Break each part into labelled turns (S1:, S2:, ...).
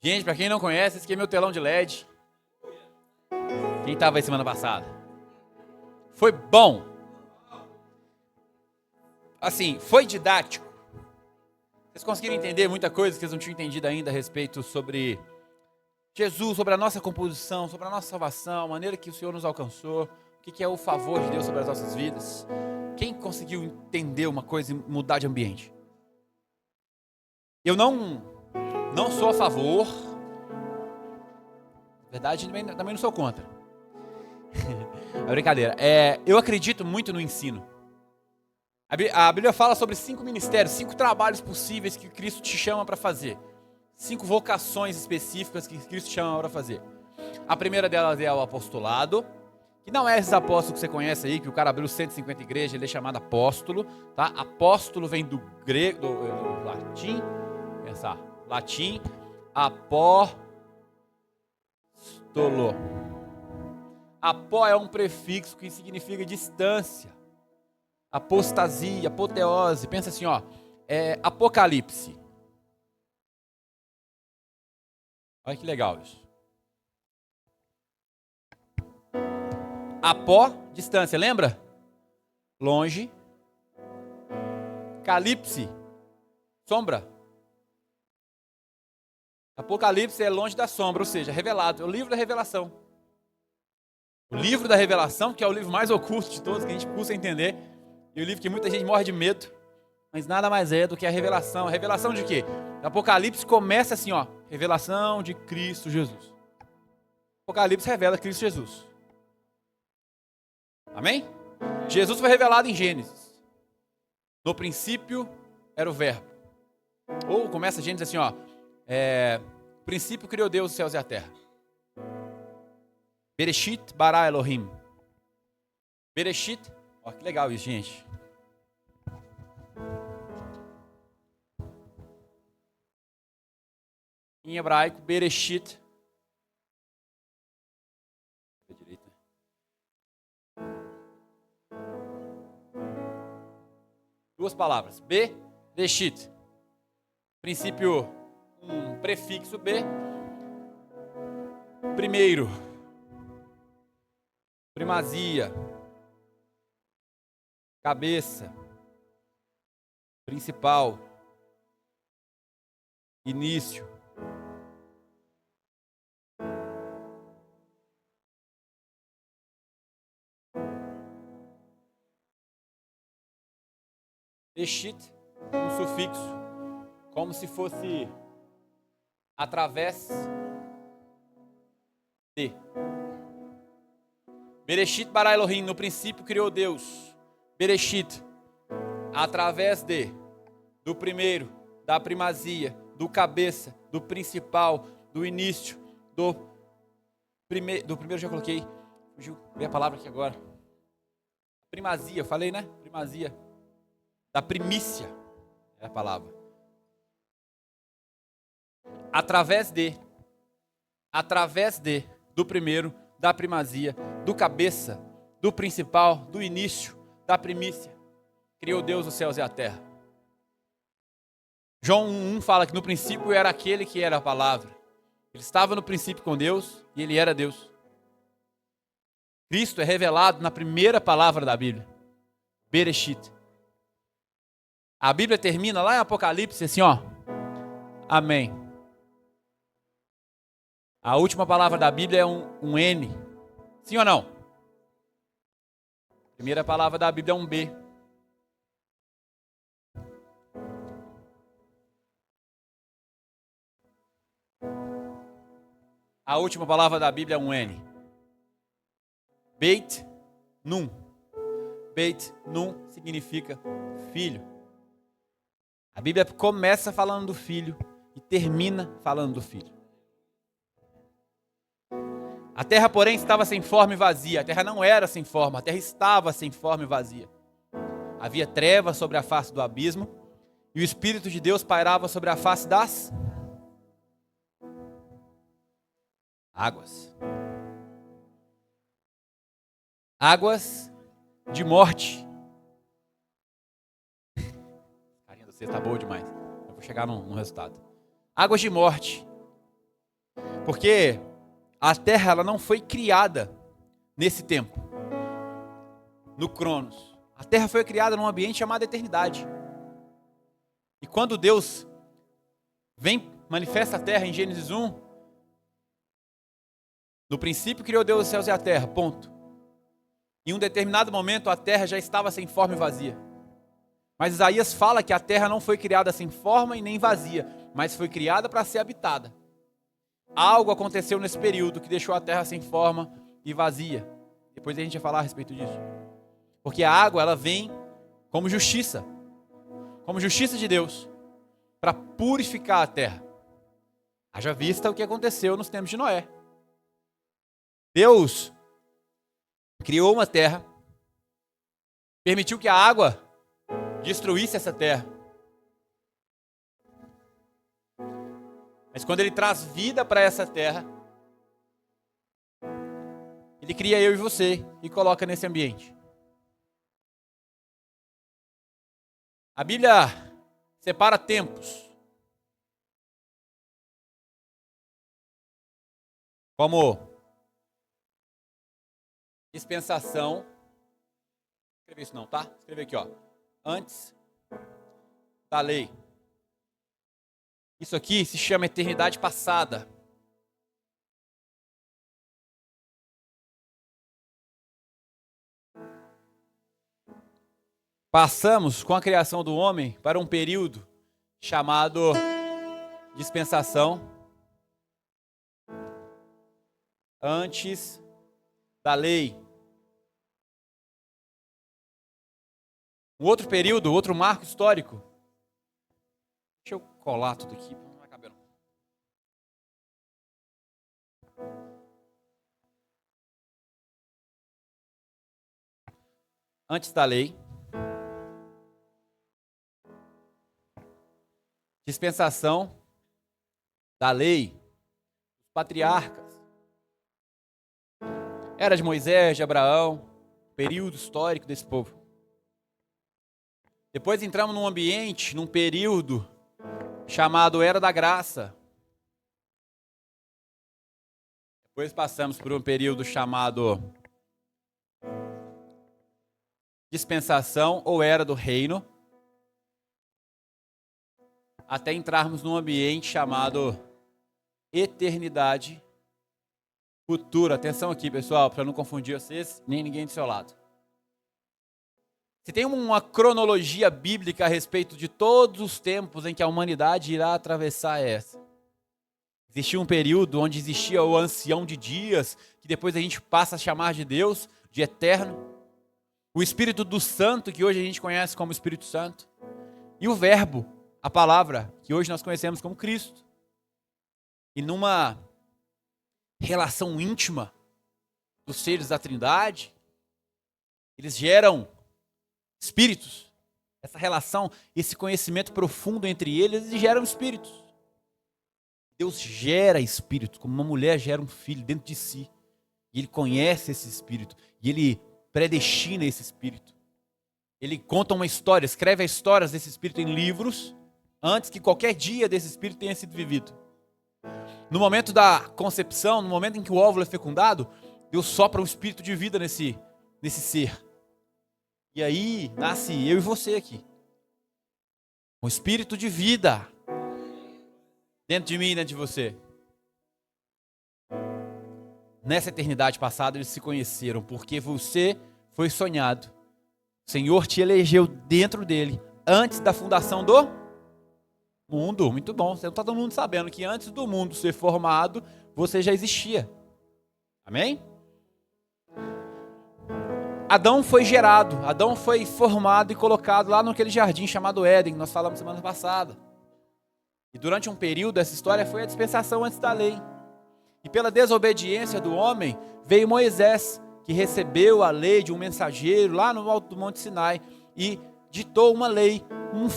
S1: Gente, pra quem não conhece, esse aqui é meu telão de LED. Quem estava aí semana passada? Foi bom. Assim, foi didático. Vocês conseguiram entender muita coisa que vocês não tinham entendido ainda a respeito sobre Jesus, sobre a nossa composição, sobre a nossa salvação, a maneira que o Senhor nos alcançou, o que é o favor de Deus sobre as nossas vidas? Quem conseguiu entender uma coisa e mudar de ambiente? Eu não sou a favor, na verdade também não sou contra. É brincadeira. Eu acredito muito no ensino. A Bíblia fala sobre 5 ministérios, 5 trabalhos possíveis que Cristo te chama para fazer. 5 vocações específicas que Cristo te chama para fazer. A primeira delas é o apostolado, que não é esses apóstolos que você conhece aí, que o cara abriu 150 igrejas, ele é chamado apóstolo, tá? Apóstolo vem do grego, do latim, pensar, latim, apóstolo. Apó é um prefixo que significa distância. Apostasia, apoteose, pensa assim, ó, Apocalipse. Olha que legal isso. Apó, distância, lembra? Longe. Calipse, sombra. Apocalipse é longe da sombra, ou seja, revelado. É o livro da revelação. O livro da revelação, que é o livro mais oculto de todos, que a gente custa entender. E o livro que muita gente morre de medo, mas nada mais é do que a revelação. A revelação de quê? O Apocalipse começa assim, ó, revelação de Cristo Jesus. O Apocalipse revela Cristo Jesus. Amém? Jesus foi revelado em Gênesis. No princípio era o verbo. Ou começa Gênesis assim, ó, no princípio criou Deus os céus e a terra. Bereshit bara Elohim. Bereshit, ó, que legal isso, gente. Em hebraico, Bereshit. Duas palavras. Bereshit. Princípio, um prefixo B. Primeiro. Primazia. Cabeça. Principal. Início. Bereshit, um sufixo, como se fosse através de. Bereshit bara Elohim, no princípio criou Deus. Bereshit, através de, do primeiro, da primazia, do cabeça, do principal, do início, do primeiro já coloquei, fugiu, veio a palavra aqui agora. Primazia, falei, né? Primazia. Da primícia, é a palavra. Através de, do primeiro, da primazia, do cabeça, do principal, do início, da primícia, criou Deus os céus e a terra. João 1 fala que no princípio era aquele que era a palavra. Ele estava no princípio com Deus e ele era Deus. Cristo é revelado na primeira palavra da Bíblia, Bereshit. A Bíblia termina lá em Apocalipse assim, ó. Amém. A última palavra da Bíblia é um N. Sim ou não? A primeira palavra da Bíblia é um B. A última palavra da Bíblia é um N. Beit Nun. Beit Nun significa filho. A Bíblia começa falando do filho e termina falando do filho. A terra, porém, estava sem forma e vazia. A terra não era sem forma, a terra estava sem forma e vazia. Havia trevas sobre a face do abismo e o Espírito de Deus pairava sobre a face das águas. Águas de morte. Carinha, você está boa demais. Eu vou chegar num resultado. Águas de morte. Porque a terra ela não foi criada nesse tempo, no Cronos. A terra foi criada num ambiente chamado eternidade. E quando Deus manifesta a terra em Gênesis 1, no princípio criou Deus os céus e a terra, ponto. Em um determinado momento a terra já estava sem forma e vazia. Mas Isaías fala que a terra não foi criada sem forma e nem vazia, mas foi criada para ser habitada. Algo aconteceu nesse período que deixou a terra sem forma e vazia. Depois a gente vai falar a respeito disso. Porque a água, ela vem como justiça de Deus, para purificar a terra. Haja vista o que aconteceu nos tempos de Noé. Deus criou uma terra, permitiu que a água destruísse essa terra. Mas quando Ele traz vida para essa terra, Ele cria eu e você e coloca nesse ambiente. A Bíblia separa tempos. Como dispensação. Não escrevi isso não, tá? Escrevi aqui, ó. Antes da lei. Isso aqui se chama eternidade passada. Passamos com a criação do homem para um período chamado dispensação antes da lei. Um outro período, outro marco histórico. Deixa eu colar tudo aqui, não vai caber não. Antes da lei. Dispensação da lei, os patriarcas. Era de Moisés, de Abraão, período histórico desse povo. Depois entramos num ambiente, num período chamado Era da Graça. Depois passamos por um período chamado Dispensação ou Era do Reino. Até entrarmos num ambiente chamado Eternidade Futura. Atenção aqui, pessoal, para não confundir vocês, nem ninguém do seu lado. Se tem uma cronologia bíblica a respeito de todos os tempos em que a humanidade irá atravessar essa. Existia um período onde existia o ancião de dias, que depois a gente passa a chamar de Deus, de eterno. O Espírito do Santo, que hoje a gente conhece como Espírito Santo. E o Verbo, a palavra, que hoje nós conhecemos como Cristo. E numa relação íntima dos seres da Trindade, eles geram espíritos. Essa relação, esse conhecimento profundo entre eles geram espíritos. Deus gera espíritos, como uma mulher gera um filho dentro de si. E Ele conhece esse espírito. E Ele predestina esse espírito. Ele conta uma história, escreve as histórias desse espírito em livros, antes que qualquer dia desse espírito tenha sido vivido. No momento da concepção, no momento em que o óvulo é fecundado, Deus sopra um espírito de vida nesse ser. E aí nasce eu e você aqui. Um espírito de vida dentro de mim e dentro de você. Nessa eternidade passada eles se conheceram porque você foi sonhado. O Senhor te elegeu dentro dele antes da fundação do mundo. Muito bom. Você não está todo mundo sabendo que antes do mundo ser formado, você já existia. Amém? Adão foi gerado, Adão foi formado e colocado lá naquele jardim chamado Éden, que nós falamos semana passada. E durante um período, essa história foi a dispensação antes da lei. E pela desobediência do homem, veio Moisés, que recebeu a lei de um mensageiro lá no alto do Monte Sinai e ditou uma lei,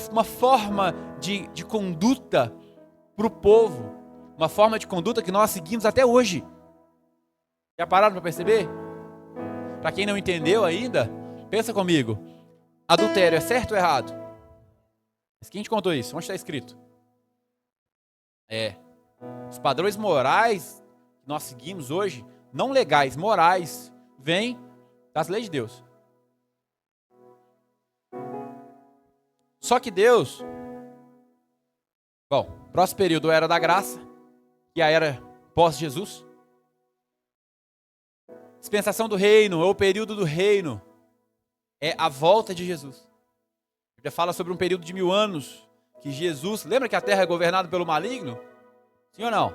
S1: uma forma de conduta para o povo, uma forma de conduta que nós seguimos até hoje. Já pararam para perceber? Para quem não entendeu ainda, pensa comigo. Adultério é certo ou errado? Mas quem te contou isso? Onde está escrito? Os padrões morais nós seguimos hoje, não legais, morais, vêm das leis de Deus. Só que Deus, próximo período, a era da graça, que é a era pós-Jesus. Dispensação do reino, ou o período do reino, é a volta de Jesus. A Bíblia fala sobre um período de 1000 anos, que Jesus, lembra que a terra é governada pelo maligno? Sim ou não?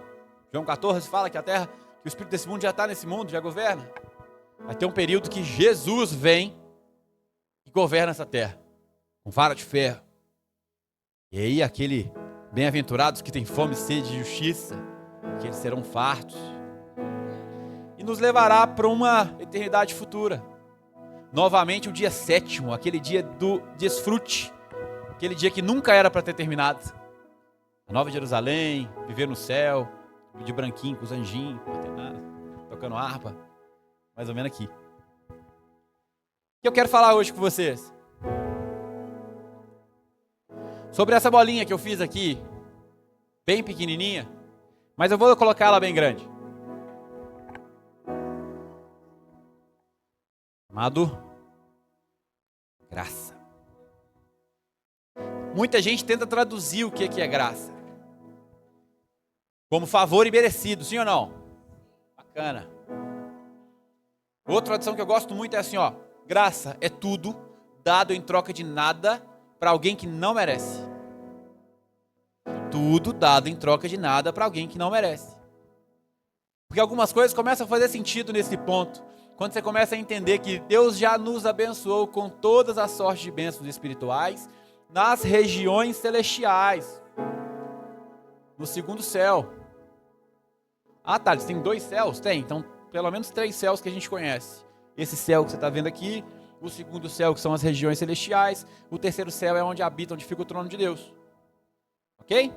S1: João 14 fala que a terra, que o espírito desse mundo já está nesse mundo, já governa. Vai ter um período que Jesus vem e governa essa terra, com vara de ferro. E aí aquele bem-aventurados que têm fome e sede de justiça, que eles serão fartos. E nos levará para uma eternidade futura. Novamente o dia 7º, aquele dia do desfrute, aquele dia que nunca era para ter terminado. A Nova Jerusalém, viver no céu, de branquinho, com os anjinhos, tocando harpa, mais ou menos aqui. O que eu quero falar hoje com vocês? Sobre essa bolinha que eu fiz aqui, bem pequenininha, mas eu vou colocar ela bem grande. Chamado graça. Muita gente tenta traduzir o que é graça como favor imerecido, sim ou não? Bacana. Outra tradução que eu gosto muito é assim, graça é tudo dado em troca de nada para alguém que não merece. Tudo dado em troca de nada para alguém que não merece. Porque algumas coisas começam a fazer sentido nesse ponto, quando você começa a entender que Deus já nos abençoou com todas as sortes de bênçãos espirituais nas regiões celestiais, no segundo céu. Ah, Thales, tem 2 céus? Tem, então pelo menos 3 céus que a gente conhece. Esse céu que você está vendo aqui, o segundo céu que são as regiões celestiais, o terceiro céu é onde habita, onde fica o trono de Deus. Ok?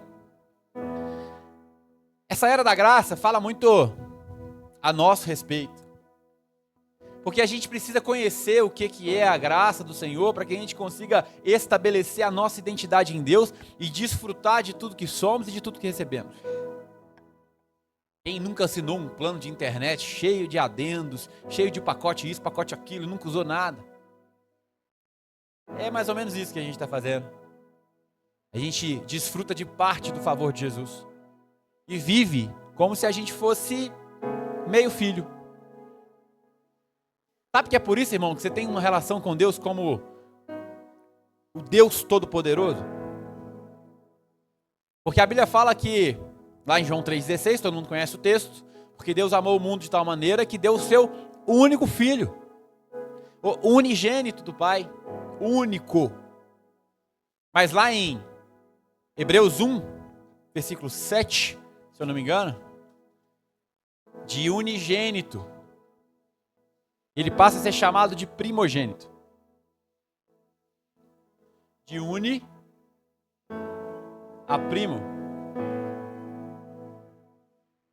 S1: Essa era da graça fala muito a nosso respeito. Porque a gente precisa conhecer o que é a graça do Senhor para que a gente consiga estabelecer a nossa identidade em Deus e desfrutar de tudo que somos e de tudo que recebemos. Quem nunca assinou um plano de internet cheio de adendos, cheio de pacote isso, pacote aquilo, nunca usou nada? É mais ou menos isso que a gente está fazendo. A gente desfruta de parte do favor de Jesus e vive como se a gente fosse meio filho. Sabe que é por isso, irmão, que você tem uma relação com Deus como o Deus Todo-Poderoso? Porque a Bíblia fala que, lá em João 3,16, todo mundo conhece o texto, porque Deus amou o mundo de tal maneira que deu o seu único filho, o unigênito do Pai, único. Mas lá em Hebreus 1, versículo 7, se eu não me engano, de unigênito, ele passa a ser chamado de primogênito. De uni a primo.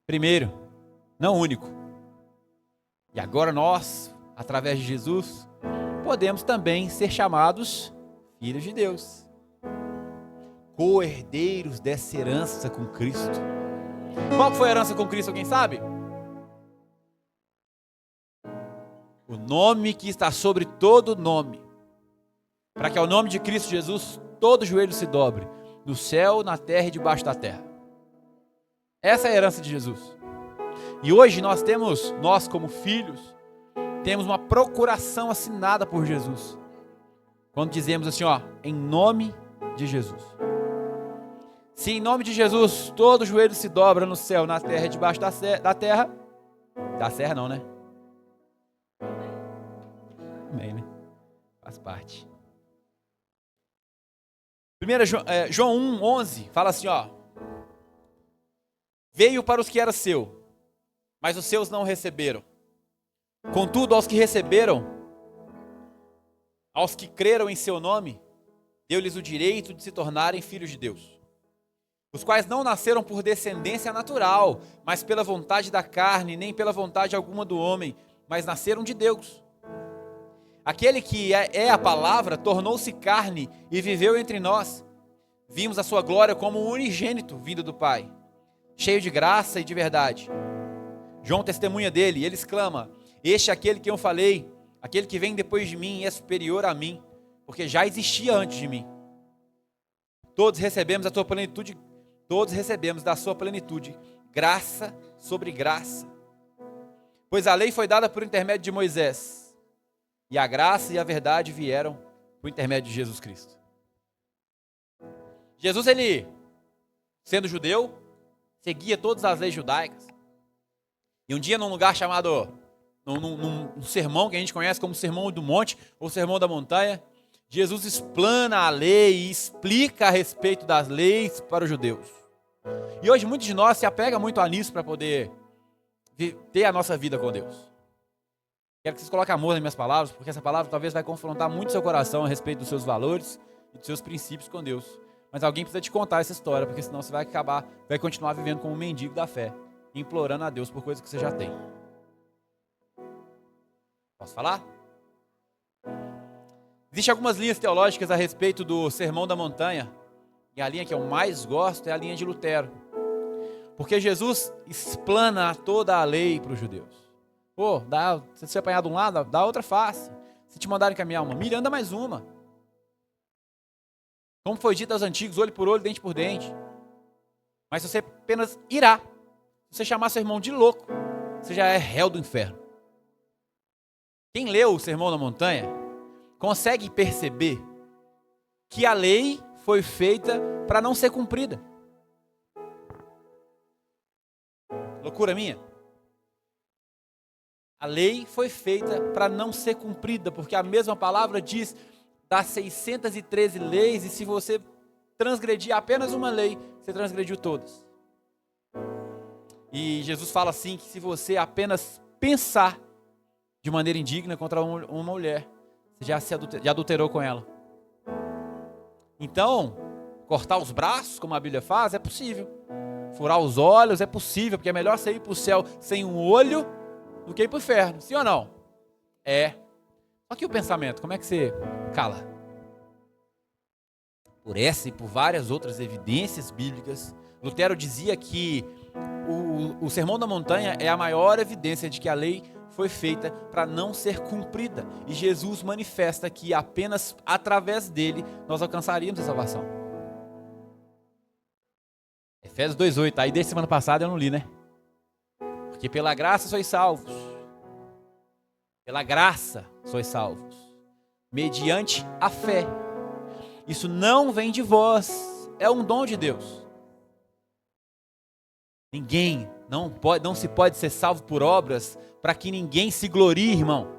S1: Primeiro, não único. E agora nós, através de Jesus, podemos também ser chamados filhos de Deus. Co-herdeiros dessa herança com Cristo. Qual foi a herança com Cristo, alguém sabe? O nome que está sobre todo nome, para que ao nome de Cristo Jesus todo joelho se dobre, no céu, na terra e debaixo da terra. Essa é a herança de Jesus. E hoje nós como filhos, temos uma procuração assinada por Jesus. Quando dizemos assim, em nome de Jesus. Se em nome de Jesus todo joelho se dobra no céu, na terra e debaixo da terra, da serra não, né? Amém, né? Faz parte. 1 João 1:11 fala assim, veio para os que era seu, mas os seus não receberam. Contudo, aos que receberam, aos que creram em seu nome, deu-lhes o direito de se tornarem filhos de Deus, os quais não nasceram por descendência natural, mas pela vontade da carne, nem pela vontade alguma do homem, mas nasceram de Deus. Aquele que é a palavra tornou-se carne e viveu entre nós. Vimos a sua glória como o unigênito vindo do Pai, cheio de graça e de verdade. João testemunha dele e ele exclama: este é aquele que eu falei, aquele que vem depois de mim é superior a mim, porque já existia antes de mim. Todos recebemos da sua plenitude, graça sobre graça. Pois a lei foi dada por intermédio de Moisés, e a graça e a verdade vieram por intermédio de Jesus Cristo. Jesus, ele, sendo judeu, seguia todas as leis judaicas. E um dia num lugar chamado, num sermão que a gente conhece como Sermão do Monte, ou Sermão da Montanha, Jesus explana a lei e explica a respeito das leis para os judeus. E hoje muitos de nós se apegam muito a nisso para poder ter a nossa vida com Deus. Quero que vocês coloquem amor nas minhas palavras, porque essa palavra talvez vai confrontar muito seu coração a respeito dos seus valores e dos seus princípios com Deus. Mas alguém precisa te contar essa história, porque senão você vai continuar vivendo como um mendigo da fé, implorando a Deus por coisas que você já tem. Posso falar? Existem algumas linhas teológicas a respeito do Sermão da Montanha, e a linha que eu mais gosto é a linha de Lutero. Porque Jesus explana toda a lei para os judeus. Pô, se você apanhar de um lado, dá outra face. Se te mandarem caminhar uma milha, anda mais uma. Como foi dito aos antigos, olho por olho, dente por dente. Mas se você apenas irá, se você chamar seu irmão de louco, você já é réu do inferno. Quem leu o Sermão da Montanha consegue perceber que a lei foi feita para não ser cumprida. Loucura minha? A lei foi feita para não ser cumprida, porque a mesma palavra diz das 613 leis, e se você transgredir apenas uma lei, você transgrediu todas. E Jesus fala assim, que se você apenas pensar de maneira indigna contra uma mulher, você já adulterou com ela. Então, cortar os braços, como a Bíblia faz, é possível. Furar os olhos é possível, porque é melhor você ir para o céu sem um olho do que ir para o inferno. Sim ou não? É. Só que o pensamento, como é que você cala? Por essa e por várias outras evidências bíblicas, Lutero dizia que o Sermão da Montanha é a maior evidência de que a lei foi feita para não ser cumprida. E Jesus manifesta que apenas através dele nós alcançaríamos a salvação. Efésios 2:8, aí desde semana passada eu não li, né? Porque pela graça sois salvos. Pela graça sois salvos. Mediante a fé. Isso não vem de vós, é um dom de Deus. Ninguém não se pode ser salvo por obras para que ninguém se glorie, irmão.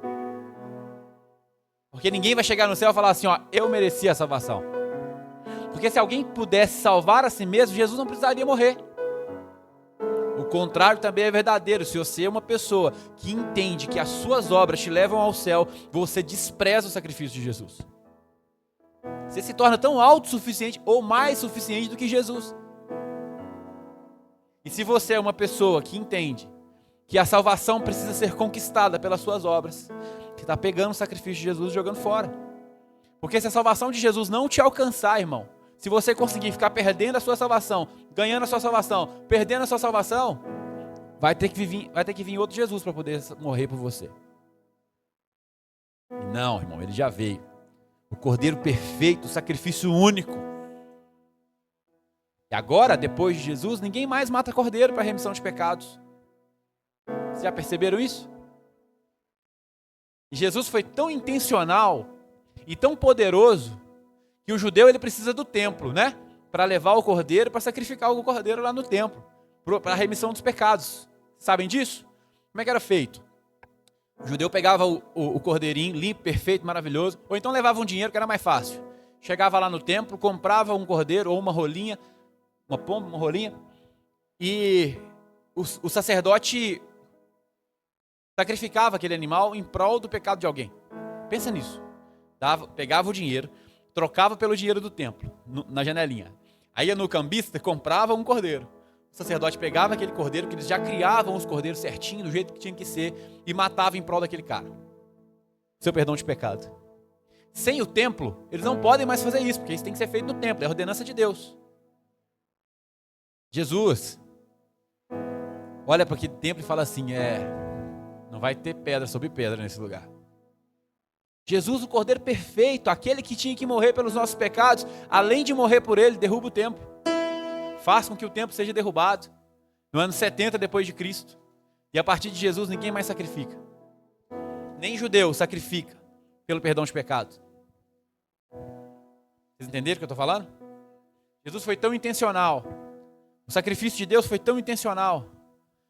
S1: Porque ninguém vai chegar no céu e falar assim, ó, eu mereci a salvação. Porque se alguém pudesse salvar a si mesmo, Jesus não precisaria morrer. O contrário também é verdadeiro. Se você é uma pessoa que entende que as suas obras te levam ao céu, você despreza o sacrifício de Jesus. Você se torna tão autossuficiente ou mais suficiente do que Jesus. E se você é uma pessoa que entende que a salvação precisa ser conquistada pelas suas obras, você está pegando o sacrifício de Jesus e jogando fora. Porque se a salvação de Jesus não te alcançar, irmão, se você conseguir ficar perdendo a sua salvação, ganhando a sua salvação, perdendo a sua salvação, vai ter que vir outro Jesus para poder morrer por você. E não, irmão, ele já veio. O Cordeiro perfeito, o sacrifício único. E agora, depois de Jesus, ninguém mais mata cordeiro para remissão de pecados. Vocês já perceberam isso? E Jesus foi tão intencional e tão poderoso que o judeu ele precisa do templo, né? Para levar o cordeiro, para sacrificar o cordeiro lá no templo, para a remissão dos pecados. Sabem disso? Como é que era feito? O judeu pegava o cordeirinho limpo, perfeito, maravilhoso, ou então levava um dinheiro que era mais fácil. Chegava lá no templo, comprava um cordeiro ou uma rolinha, uma pomba, uma rolinha, e o sacerdote sacrificava aquele animal em prol do pecado de alguém. Pensa nisso. Pegava o dinheiro, trocava pelo dinheiro do templo, na janelinha. Aí ia no cambista, comprava um cordeiro. O sacerdote pegava aquele cordeiro, que eles já criavam os cordeiros certinho, do jeito que tinha que ser, e matava em prol daquele cara. Seu perdão de pecado. Sem o templo, eles não podem mais fazer isso, porque isso tem que ser feito no templo, é a ordenança de Deus. Jesus, olha para aquele templo e fala assim, não vai ter pedra sobre pedra nesse lugar. Jesus, o Cordeiro perfeito, aquele que tinha que morrer pelos nossos pecados, além de morrer por ele, derruba o templo. Faz com que o templo seja derrubado. No ano 70 depois de Cristo. E a partir de Jesus ninguém mais sacrifica. Nem judeu sacrifica pelo perdão de pecados. Vocês entenderam o que eu estou falando? Jesus foi tão intencional. O sacrifício de Deus foi tão intencional.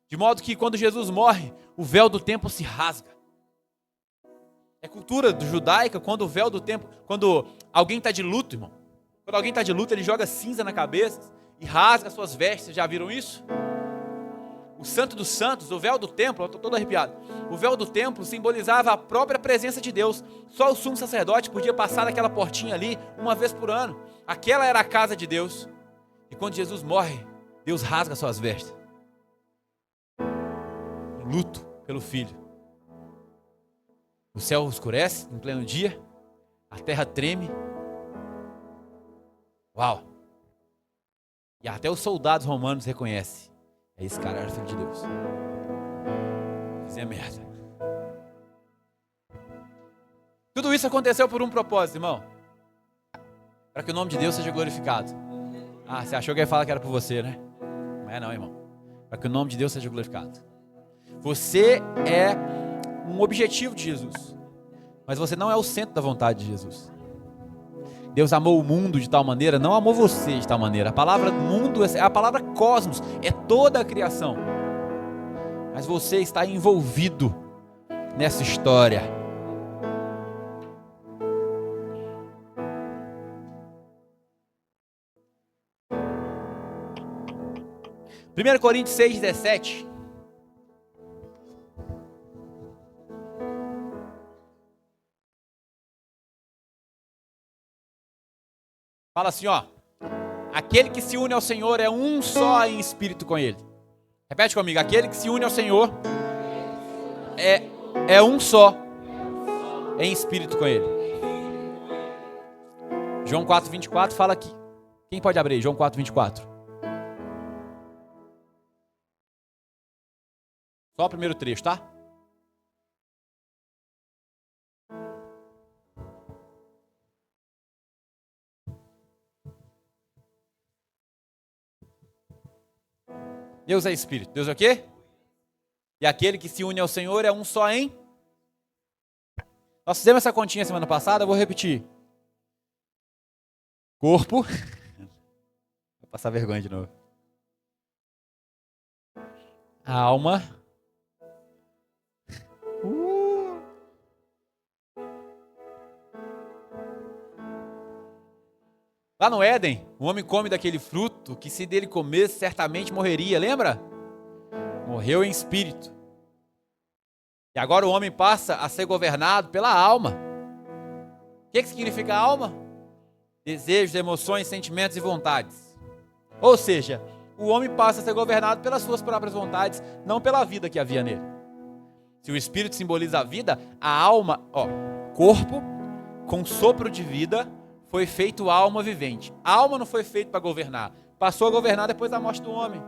S1: De modo que quando Jesus morre, o véu do templo se rasga. É cultura judaica, quando o véu do templo, quando alguém está de luto, irmão. Quando alguém está de luto, ele joga cinza na cabeça e rasga suas vestes. Já viram isso? O Santo dos Santos, o véu do templo, eu estou todo arrepiado. O véu do templo simbolizava a própria presença de Deus. Só o sumo sacerdote podia passar daquela portinha ali uma vez por ano. Aquela era a casa de Deus. E quando Jesus morre, Deus rasga suas vestes. Luto pelo Filho. O céu escurece em pleno dia. A terra treme. Uau! E até os soldados romanos reconhecem. Esse cara era filho de Deus. Fizer merda. Tudo isso aconteceu por um propósito, irmão. Para que o nome de Deus seja glorificado. Ah, você achou que eu ia falar que era por você, né? Não é não, irmão. Para que o nome de Deus seja glorificado. Você é um objetivo de Jesus. Mas você não é o centro da vontade de Jesus. Deus amou o mundo de tal maneira, não amou você de tal maneira. A palavra mundo é a palavra cosmos, é toda a criação. Mas você está envolvido nessa história. Primeiro Coríntios 6:17. Fala assim, ó. Aquele que se une ao Senhor é um só em espírito com Ele. Repete comigo. Aquele que se une ao Senhor é um só em espírito com Ele. João 4:24 fala aqui. Quem pode abrir? João 4:24. Só o primeiro trecho, tá? Deus é Espírito. Deus é o quê? E aquele que se une ao Senhor é um só em... Nós fizemos essa continha semana passada, eu vou repetir. Corpo. Vou passar vergonha de novo. Alma. Lá no Éden, o homem come daquele fruto que se dele comesse, certamente morreria, lembra? Morreu em espírito. E agora o homem passa a ser governado pela alma. O que significa alma? Desejos, emoções, sentimentos e vontades. Ou seja, o homem passa a ser governado pelas suas próprias vontades, não pela vida que havia nele. Se o espírito simboliza a vida, a alma, corpo com sopro de vida, foi feito alma vivente. A alma não foi feita para governar. Passou a governar depois da morte do homem.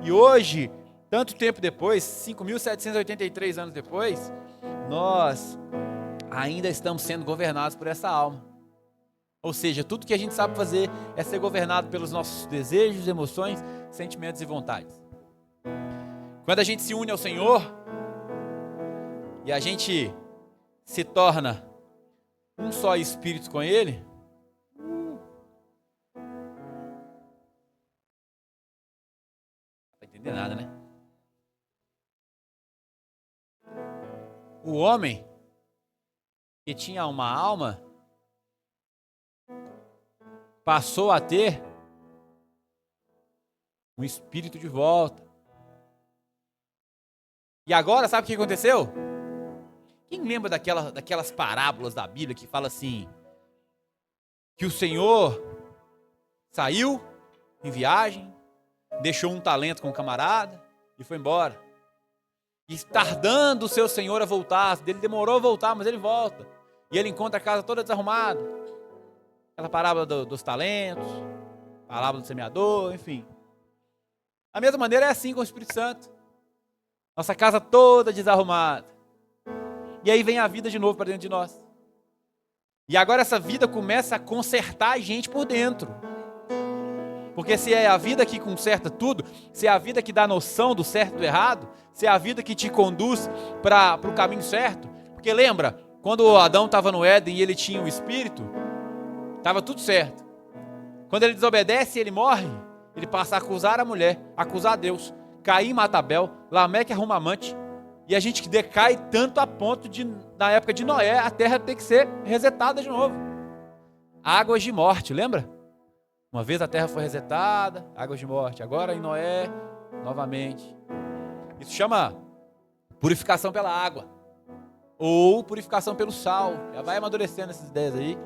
S1: E hoje, tanto tempo depois, 5.783 anos depois, nós ainda estamos sendo governados por essa alma. Ou seja, tudo que a gente sabe fazer é ser governado pelos nossos desejos, emoções, sentimentos e vontades. Quando a gente se une ao Senhor e a gente se torna um só espírito com Ele, nada, né? O homem que tinha uma alma passou a ter um espírito de volta. E agora, sabe o que aconteceu? Quem lembra daquelas parábolas da Bíblia que fala assim, que o Senhor saiu em viagem, deixou um talento com um camarada e foi embora. E tardando o seu senhor a voltar, ele demorou a voltar, mas ele volta. E ele encontra a casa toda desarrumada. Aquela parábola dos talentos, parábola do semeador, enfim. Da mesma maneira é assim com o Espírito Santo. Nossa casa toda desarrumada. E aí vem a vida de novo para dentro de nós. E agora essa vida começa a consertar a gente por dentro. Porque se é a vida que conserta tudo, se é a vida que dá noção do certo e do errado, se é a vida que te conduz para o caminho certo. Porque lembra, quando Adão estava no Éden e ele tinha o Espírito, estava tudo certo. Quando ele desobedece e ele morre, ele passa a acusar a mulher, acusar Deus. Caim mata Abel, Lameque arruma amante. E a gente decai tanto a ponto de, na época de Noé, a terra ter que ser resetada de novo. Águas de morte, lembra? Uma vez a terra foi resetada, águas de morte. Agora em Noé, novamente. Isso chama purificação pela água. Ou purificação pelo sal. Já vai amadurecendo essas ideias aí,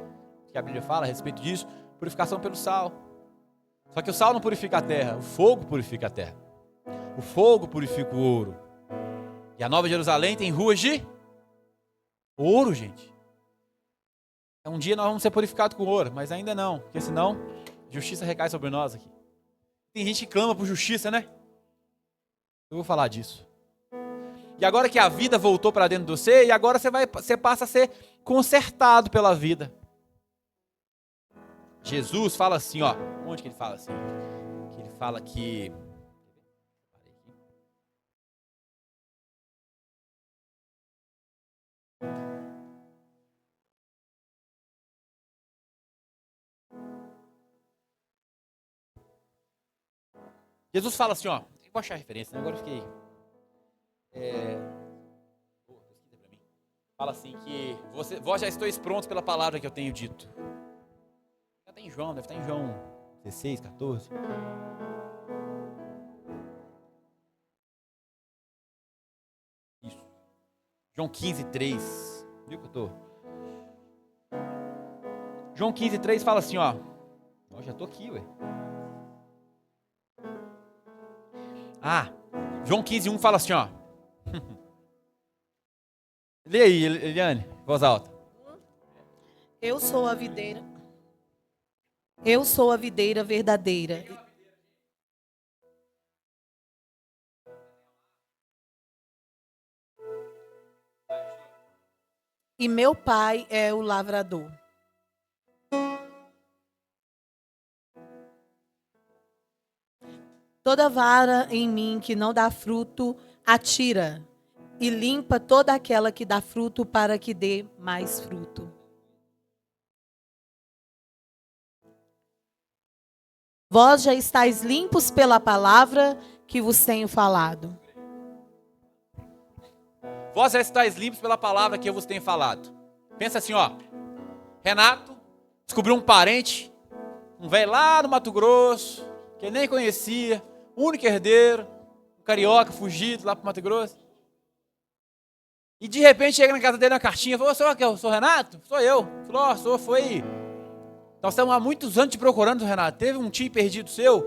S1: que a Bíblia fala a respeito disso. Purificação pelo sal. Só que o sal não purifica a terra, o fogo purifica a terra. O fogo purifica o ouro. E a Nova Jerusalém tem ruas de ouro, gente. Um dia nós vamos ser purificados com ouro, mas ainda não, porque senão justiça recai sobre nós aqui. Tem gente que clama por justiça, né? Eu vou falar disso. E agora que a vida voltou para dentro de você, e agora você passa a ser consertado pela vida. Jesus fala assim, ó. Onde que ele fala assim? Que ele fala que... Jesus fala assim, ó. Vou achar a referência, né? Agora eu fiquei... Fala assim que vós já estáis prontos pela palavra que eu tenho dito. Já tem em João, deve estar em João 16, 14. Isso. João 15, 3. Viu que eu tô? João 15, 3 fala assim, ó. Eu já tô aqui, ué. João 15, 1 fala assim, ó. Lê aí, Eliane, voz alta.
S2: Eu sou a videira. Eu sou a videira verdadeira. E meu pai é o lavrador. Toda vara em mim que não dá fruto, atira, e limpa toda aquela que dá fruto para que dê mais fruto. Vós já estáis limpos pela palavra que vos tenho falado.
S1: Vós já estáis limpos pela palavra que eu vos tenho falado. Pensa assim, ó. Renato descobriu um parente, um velho lá no Mato Grosso, que ele nem conhecia, único herdeiro, um carioca fugido lá pro Mato Grosso. E de repente chega na casa dele uma cartinha, falou, sou Renato? Sou eu. Falou, foi... Nós estamos há muitos anos te procurando, Renato. Teve um tio perdido seu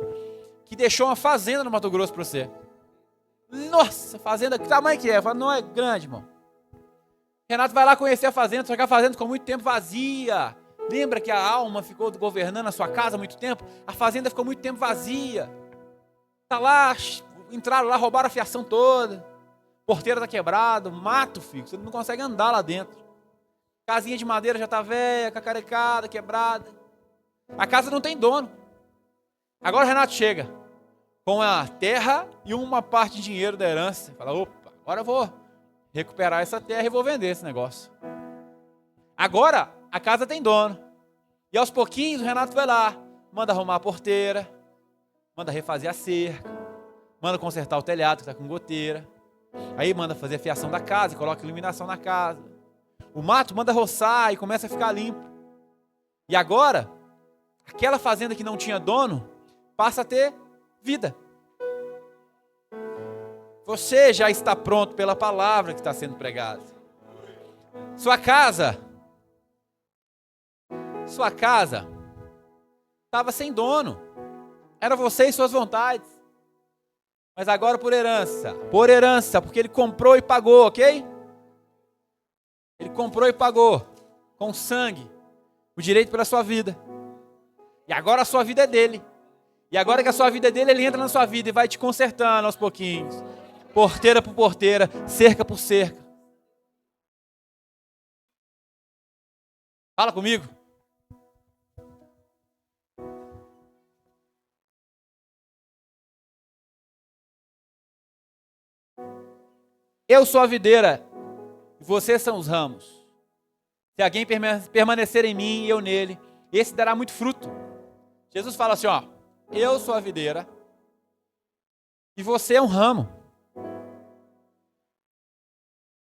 S1: que deixou uma fazenda no Mato Grosso para você. Nossa, fazenda, que tamanho que é? Eu falo, não é grande, irmão. Renato vai lá conhecer a fazenda, só que a fazenda ficou muito tempo vazia. Lembra que a alma ficou governando a sua casa há muito tempo? A fazenda ficou muito tempo vazia. Tá lá, entraram lá, roubaram a fiação toda. Porteira tá quebrado, mato, filho. Você não consegue andar lá dentro. Casinha de madeira já tá velha, cacarecada, quebrada. A casa não tem dono. Agora o Renato chega com a terra e uma parte de dinheiro da herança. Fala, opa, agora eu vou recuperar essa terra e vou vender esse negócio. Agora a casa tem dono. E aos pouquinhos o Renato vai lá, manda arrumar a porteira, manda refazer a cerca, manda consertar o telhado que está com goteira. Aí manda fazer a fiação da casa e coloca iluminação na casa. O mato manda roçar e começa a ficar limpo. E agora, aquela fazenda que não tinha dono, passa a ter vida. Você já está pronto pela palavra que está sendo pregada. Sua casa estava sem dono. Era você e suas vontades. Mas agora por herança, porque ele comprou e pagou, ok? Ele comprou e pagou com sangue o direito pela sua vida. E agora a sua vida é dele. E agora que a sua vida é dele, ele entra na sua vida e vai te consertando aos pouquinhos. porteira por porteira, cerca por cerca. Fala comigo. Eu sou a videira, e vocês são os ramos. Se alguém permanecer em mim e eu nele, esse dará muito fruto. Jesus fala assim, ó, eu sou a videira e você é um ramo.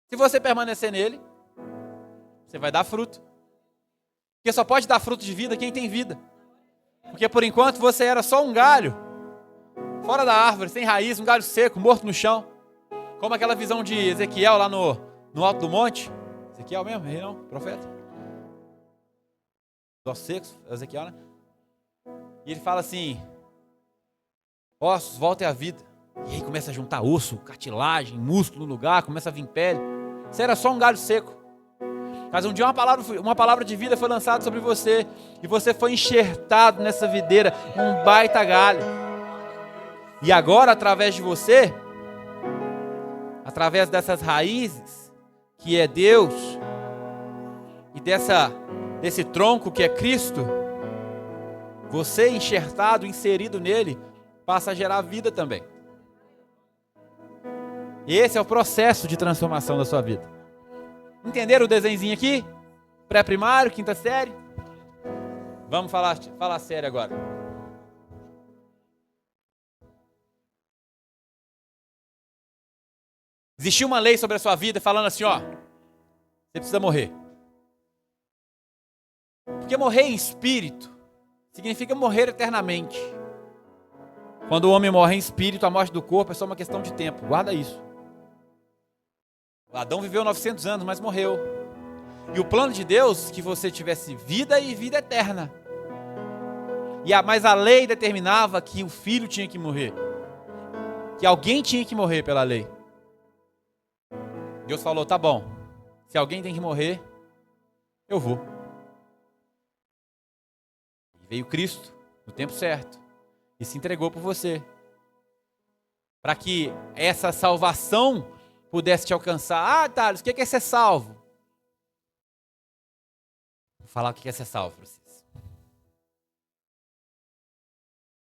S1: Se você permanecer nele, você vai dar fruto. Porque só pode dar fruto de vida quem tem vida. Porque por enquanto você era só um galho, fora da árvore, sem raiz, um galho seco, morto no chão. Como aquela visão de Ezequiel lá no alto do monte. Ezequiel mesmo? Rei não? Profeta? Os ossos secos, Ezequiel, né? E ele fala assim, ossos, voltem à vida. E aí começa a juntar osso, cartilagem, músculo no lugar, começa a vir pele. Você era só um galho seco. Mas um dia uma palavra de vida foi lançada sobre você. E você foi enxertado nessa videira, um baita galho. E agora, através de você, através dessas raízes, que é Deus, e desse tronco que é Cristo, você enxertado, inserido nele, passa a gerar vida também. Esse é o processo de transformação da sua vida. Entenderam o desenhozinho aqui? Pré-primário, quinta série? Vamos falar sério agora. Existia uma lei sobre a sua vida falando assim, ó, você precisa morrer. Porque morrer em espírito significa morrer eternamente. Quando o homem morre em espírito, a morte do corpo é só uma questão de tempo. Guarda isso. Adão viveu 900 anos, mas morreu. E o plano de Deus é que você tivesse vida e vida eterna. Mas a lei determinava que o filho tinha que morrer. Que alguém tinha que morrer pela lei. Deus falou, tá bom. Se alguém tem que morrer, eu vou. E veio Cristo no tempo certo. E se entregou por você. Para que essa salvação pudesse te alcançar. Ah, Thales, o que é ser salvo? Vou falar o que é ser salvo para vocês.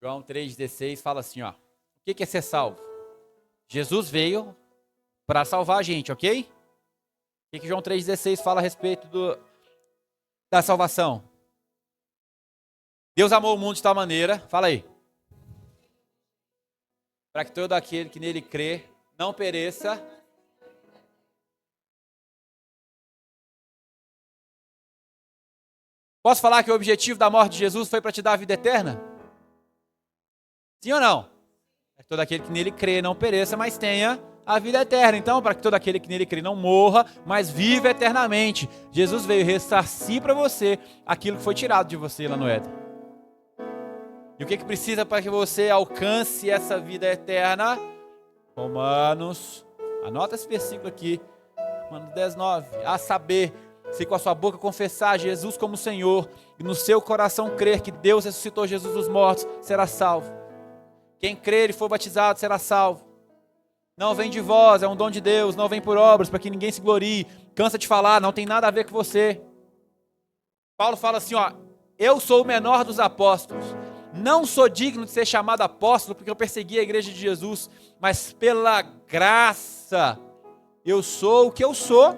S1: João 3,16 fala assim, ó. O que é ser salvo? Jesus veio para salvar a gente, ok? O que João 3,16 fala a respeito da salvação? Deus amou o mundo de tal maneira, fala aí, para que todo aquele que nele crê não pereça. Posso falar que o objetivo da morte de Jesus foi para te dar a vida eterna? Sim ou não? Para que todo aquele que nele crê não pereça, mas tenha a vida eterna. Então, para que todo aquele que nele crê não morra, mas viva eternamente. Jesus veio ressarcir para você aquilo que foi tirado de você lá no Éden. E o que precisa para que você alcance essa vida eterna? Romanos, anota esse versículo aqui, Romanos 10:9. A saber, se com a sua boca confessar Jesus como Senhor e no seu coração crer que Deus ressuscitou Jesus dos mortos, será salvo. Quem crer e for batizado será salvo. Não vem de vós, é um dom de Deus, não vem por obras, para que ninguém se glorie. Cansa de falar, não tem nada a ver com você. Paulo fala assim, ó, eu sou o menor dos apóstolos. Não sou digno de ser chamado apóstolo porque eu persegui a igreja de Jesus, mas pela graça eu sou o que eu sou.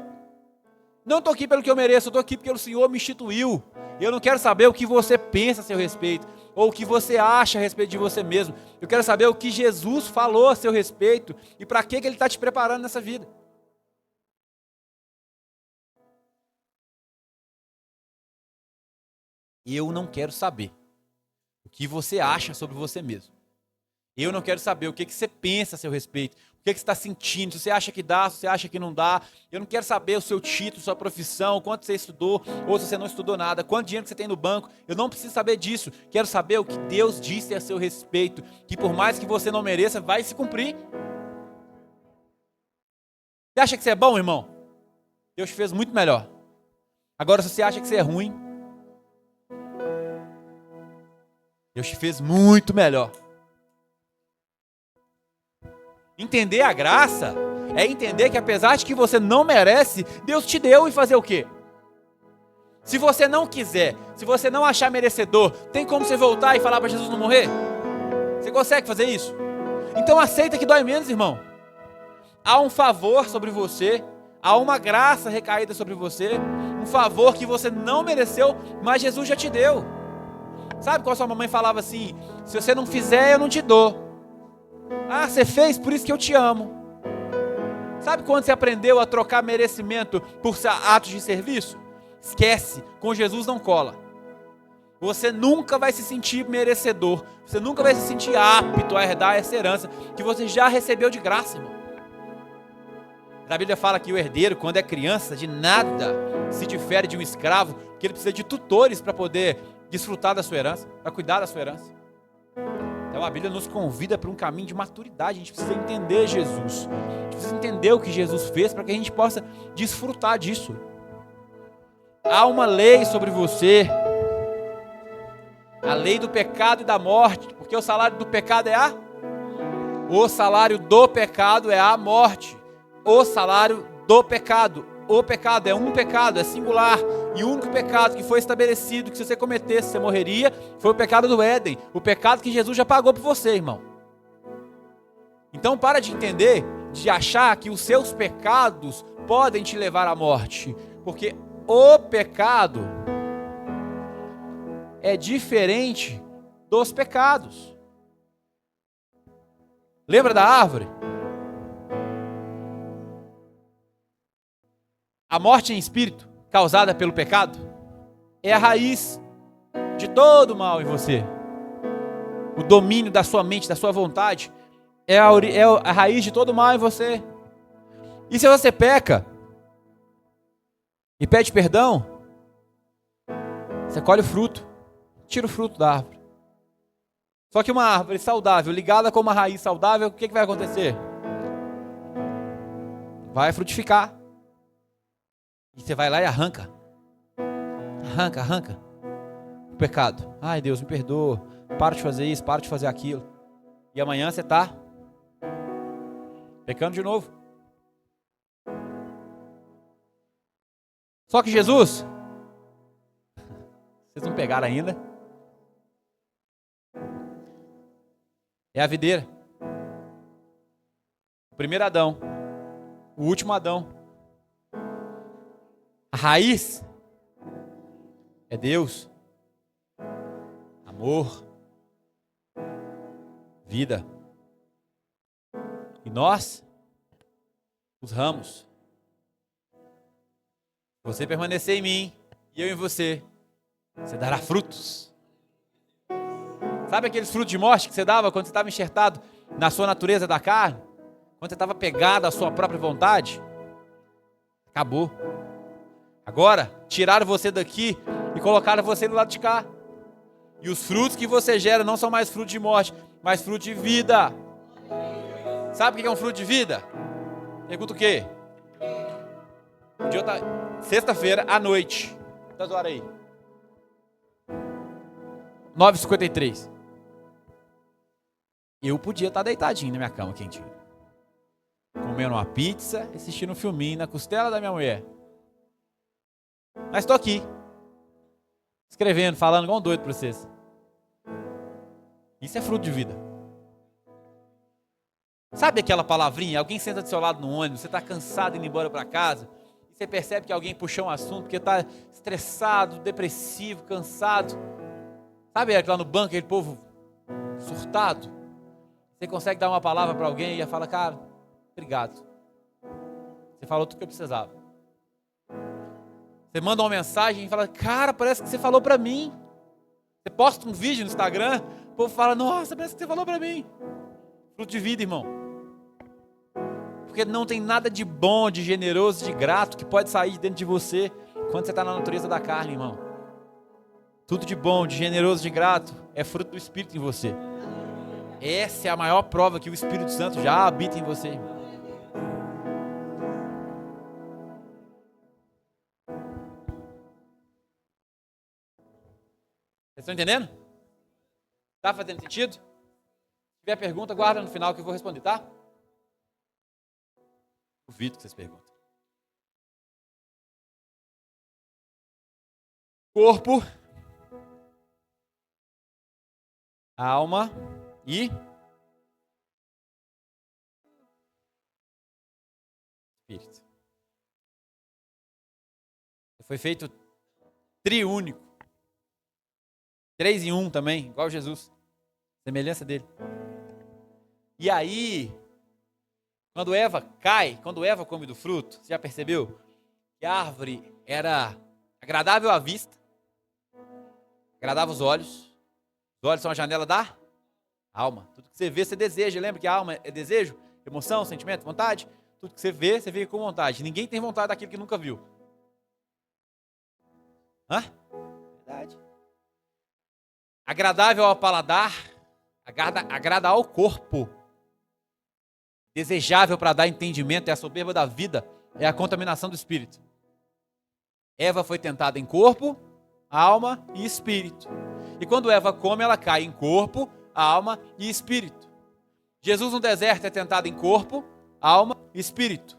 S1: Não estou aqui pelo que eu mereço, eu estou aqui porque o Senhor me instituiu. Eu não quero saber o que você pensa a seu respeito, ou o que você acha a respeito de você mesmo. Eu quero saber o que Jesus falou a seu respeito e para que Ele está te preparando nessa vida. Eu não quero saber o que você acha sobre você mesmo. Eu não quero saber o que você pensa a seu respeito, o que você está sentindo, se você acha que dá, se você acha que não dá. Eu não quero saber o seu título, sua profissão, quanto você estudou, ou se você não estudou nada, quanto dinheiro que você tem no banco. Eu não preciso saber disso. Quero saber o que Deus disse a seu respeito, que por mais que você não mereça, vai se cumprir. Você acha que você é bom, irmão? Deus te fez muito melhor. Agora, se você acha que você é ruim, Deus te fez muito melhor. Entender a graça é entender que apesar de que você não merece, Deus te deu e fazer o quê? Se você não quiser, se você não achar merecedor, tem como você voltar e falar para Jesus não morrer? Você consegue fazer isso? Então aceita que dói menos, irmão. Há um favor sobre você, há uma graça recaída sobre você, um favor que você não mereceu, mas Jesus já te deu. Sabe quando a sua mamãe falava assim, se você não fizer, eu não te dou. Ah, você fez, por isso que eu te amo. Sabe quando você aprendeu a trocar merecimento por atos de serviço? Esquece, com Jesus não cola. Você nunca vai se sentir merecedor, você nunca vai se sentir apto a herdar essa herança que você já recebeu de graça, irmão. A Bíblia fala que o herdeiro, quando é criança, de nada se difere de um escravo, que ele precisa de tutores para poder desfrutar da sua herança, para cuidar da sua herança. Então a Bíblia nos convida para um caminho de maturidade. A gente precisa entender Jesus, a gente precisa entender o que Jesus fez para que a gente possa desfrutar disso. Há uma lei sobre você, a lei do pecado e da morte, porque o salário do pecado é a morte. O salário do pecado. O pecado é um pecado, é singular. E o único pecado que foi estabelecido que se você cometesse, você morreria, foi o pecado do Éden. O pecado que Jesus já pagou por você, irmão. Então para de entender, de achar que os seus pecados podem te levar à morte. Porque o pecado é diferente dos pecados. Lembra da árvore? A morte em espírito, causada pelo pecado, é a raiz de todo o mal em você. O domínio da sua mente, da sua vontade, é a raiz de todo o mal em você. E se você peca e pede perdão, você colhe o fruto, tira o fruto da árvore. Só que uma árvore saudável, ligada com uma raiz saudável, o que vai acontecer? Vai frutificar. E você vai lá e arranca o pecado. Ai, Deus, me perdoa, para de fazer isso, para de fazer aquilo. E amanhã você está pecando de novo. Só que Jesus, vocês não pegaram ainda, é a videira. O primeiro Adão, o último Adão. A raiz é Deus, amor, vida. E nós, os ramos. Você permanecer em mim e eu em você, você dará frutos. Sabe aqueles frutos de morte que você dava quando você estava enxertado na sua natureza da carne? Quando você estava pegado à sua própria vontade? Acabou. Agora, tiraram você daqui e colocaram você do lado de cá. E os frutos que você gera não são mais frutos de morte, mas frutos de vida. Sabe o que é um fruto de vida? Pergunta o quê? Sexta-feira à noite. Quantas horas aí? 9h53. Eu podia estar deitadinho na minha cama, quentinho, comendo uma pizza, assistindo um filminho na costela da minha mulher. Mas estou aqui, escrevendo, falando igual um doido para vocês. Isso é fruto de vida. Sabe aquela palavrinha? Alguém senta do seu lado no ônibus, você está cansado indo embora para casa, e você percebe que alguém puxou um assunto porque está estressado, depressivo, cansado. Sabe lá no banco, aquele povo surtado? Você consegue dar uma palavra para alguém e já fala, cara, obrigado. Você falou tudo que eu precisava. Você manda uma mensagem e fala, cara, parece que você falou para mim. Você posta um vídeo no Instagram, o povo fala, nossa, parece que você falou para mim. Fruto de vida, irmão. Porque não tem nada de bom, de generoso, de grato que pode sair de dentro de você quando você está na natureza da carne, irmão. Tudo de bom, de generoso, de grato é fruto do Espírito em você. Essa é a maior prova que o Espírito Santo já habita em você, irmão. Vocês estão entendendo? Está fazendo sentido? Se tiver pergunta, guarda no final que eu vou responder, tá? Duvido que vocês perguntem. Corpo, alma e espírito. Foi feito triúnico. 3 em 1 também, igual Jesus. Semelhança dele. E aí, quando Eva come do fruto, você já percebeu que a árvore era agradável à vista, agradava os olhos. Os olhos são a janela da alma. Tudo que você vê, você deseja. Lembra que a alma é desejo, emoção, sentimento, vontade? Tudo que você vê com vontade. Ninguém tem vontade daquilo que nunca viu. Hã? Verdade. Agradável ao paladar, agrada ao corpo. Desejável para dar entendimento, é a soberba da vida, é a contaminação do espírito. Eva foi tentada em corpo, alma e espírito. E quando Eva come, ela cai em corpo, alma e espírito. Jesus no deserto é tentado em corpo, alma e espírito.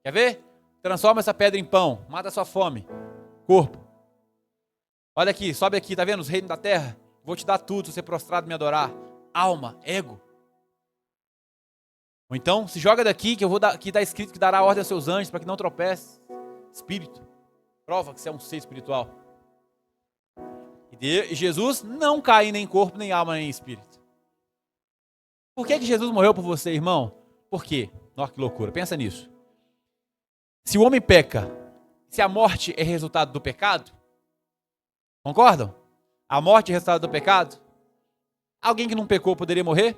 S1: Quer ver? Transforma essa pedra em pão, mata a sua fome. Corpo. Olha aqui, sobe aqui, tá vendo? Os reinos da terra. Vou te dar tudo se você prostrado me adorar. Alma, ego. Ou então, se joga daqui, que eu vou dar, que está escrito que dará ordem aos seus anjos para que não tropece. Espírito. Prova que você é um ser espiritual. E Jesus não cai nem em corpo, nem alma, nem em espírito. Por que Jesus morreu por você, irmão? Por quê? Nossa, que loucura. Pensa nisso. Se o homem peca, se a morte é resultado do pecado, concordam? A morte é resultado do pecado? Alguém que não pecou poderia morrer?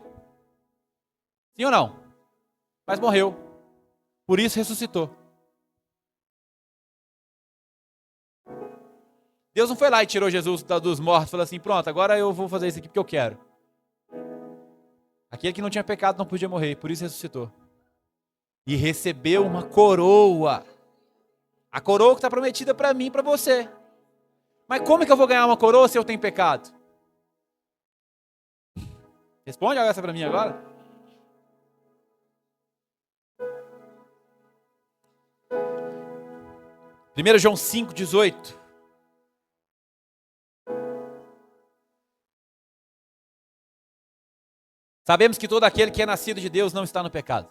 S1: Sim ou não? Mas morreu. Por isso ressuscitou. Deus não foi lá e tirou Jesus dos mortos e falou assim, pronto, agora eu vou fazer isso aqui porque eu quero. Aquele que não tinha pecado não podia morrer, por isso ressuscitou. E recebeu uma coroa. A coroa que está prometida para mim e para você. Mas como é que eu vou ganhar uma coroa se eu tenho pecado? Responde essa para mim agora. Primeiro João 5,18. Sabemos que todo aquele que é nascido de Deus não está no pecado.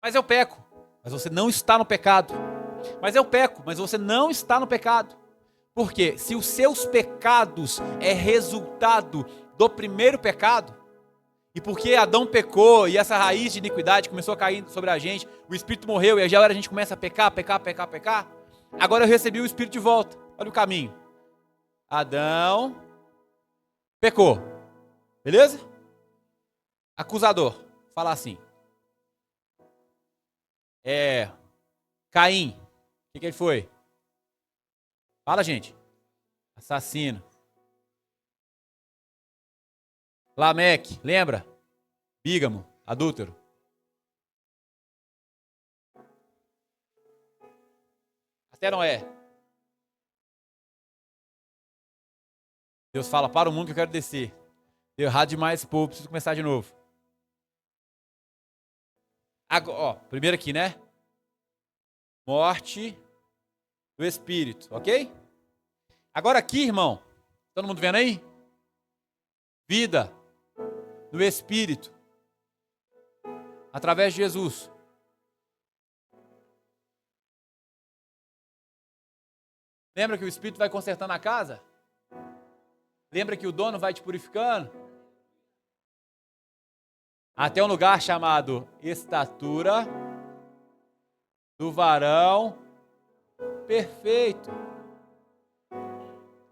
S1: Mas eu peco. Mas você não está no pecado. Mas eu peco. Mas você não está no pecado. Por quê? Se os seus pecados é resultado do primeiro pecado, e porque Adão pecou e essa raiz de iniquidade começou a cair sobre a gente, o Espírito morreu e já a gente começa a pecar, agora eu recebi o Espírito de volta. Olha o caminho. Adão pecou. Beleza? Acusador. Fala assim. Caim. O que ele foi? Fala, gente. Assassino. Lameque. Lembra? Bígamo. Adúltero. Até Noé. Deus fala, para o mundo que eu quero descer. Deu errado demais esse povo, preciso começar de novo. Agora, primeiro aqui, né? Morte do Espírito, ok? Agora aqui, irmão, todo mundo vendo aí? Vida do Espírito, através de Jesus. Lembra que o Espírito vai consertando a casa? Lembra que o dono vai te purificando? Até um lugar chamado estatura do varão perfeito.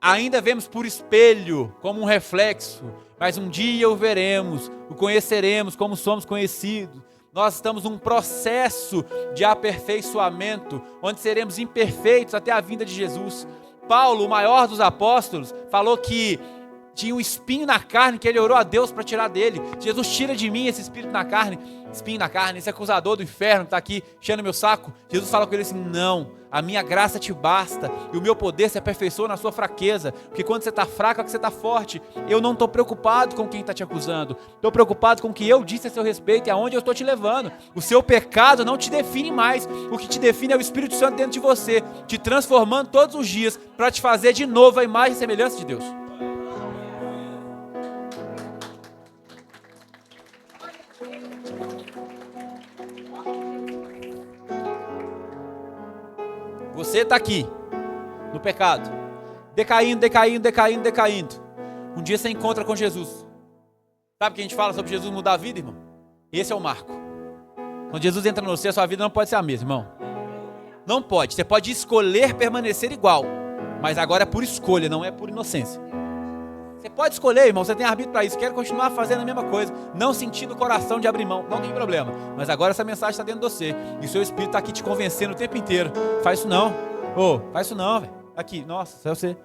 S1: Ainda vemos por espelho, como um reflexo, mas um dia o veremos, o conheceremos como somos conhecidos. Nós estamos num processo de aperfeiçoamento, onde seremos imperfeitos até a vinda de Jesus. Paulo, o maior dos apóstolos, falou que tinha um espinho na carne que ele orou a Deus para tirar dele. Jesus, tira de mim esse espinho na carne, esse acusador do inferno que está aqui enchendo meu saco. Jesus fala com ele assim: não, a minha graça te basta e o meu poder se aperfeiçoa na sua fraqueza, porque quando você está fraco é que você está forte. Eu não estou preocupado com quem está te acusando, estou preocupado com o que eu disse a seu respeito e aonde eu estou te levando. O seu pecado não te define mais, o que te define é o Espírito Santo dentro de você, te transformando todos os dias para te fazer de novo a imagem e semelhança de Deus. Você está aqui, no pecado, decaindo. Um dia você encontra com Jesus. Sabe o que a gente fala sobre Jesus mudar a vida, irmão? Esse é o marco. Quando Jesus entra no você, a sua vida não pode ser a mesma, irmão. Não pode. Você pode escolher permanecer igual, mas agora é por escolha, não é por inocência. Você pode escolher, irmão, você tem arbítrio para isso. Quero continuar fazendo a mesma coisa, não sentindo o coração de abrir mão, não tem problema. Mas agora essa mensagem está dentro de você e o seu Espírito está aqui te convencendo o tempo inteiro. Faz isso não, faz isso não, velho. Aqui, nossa, é você.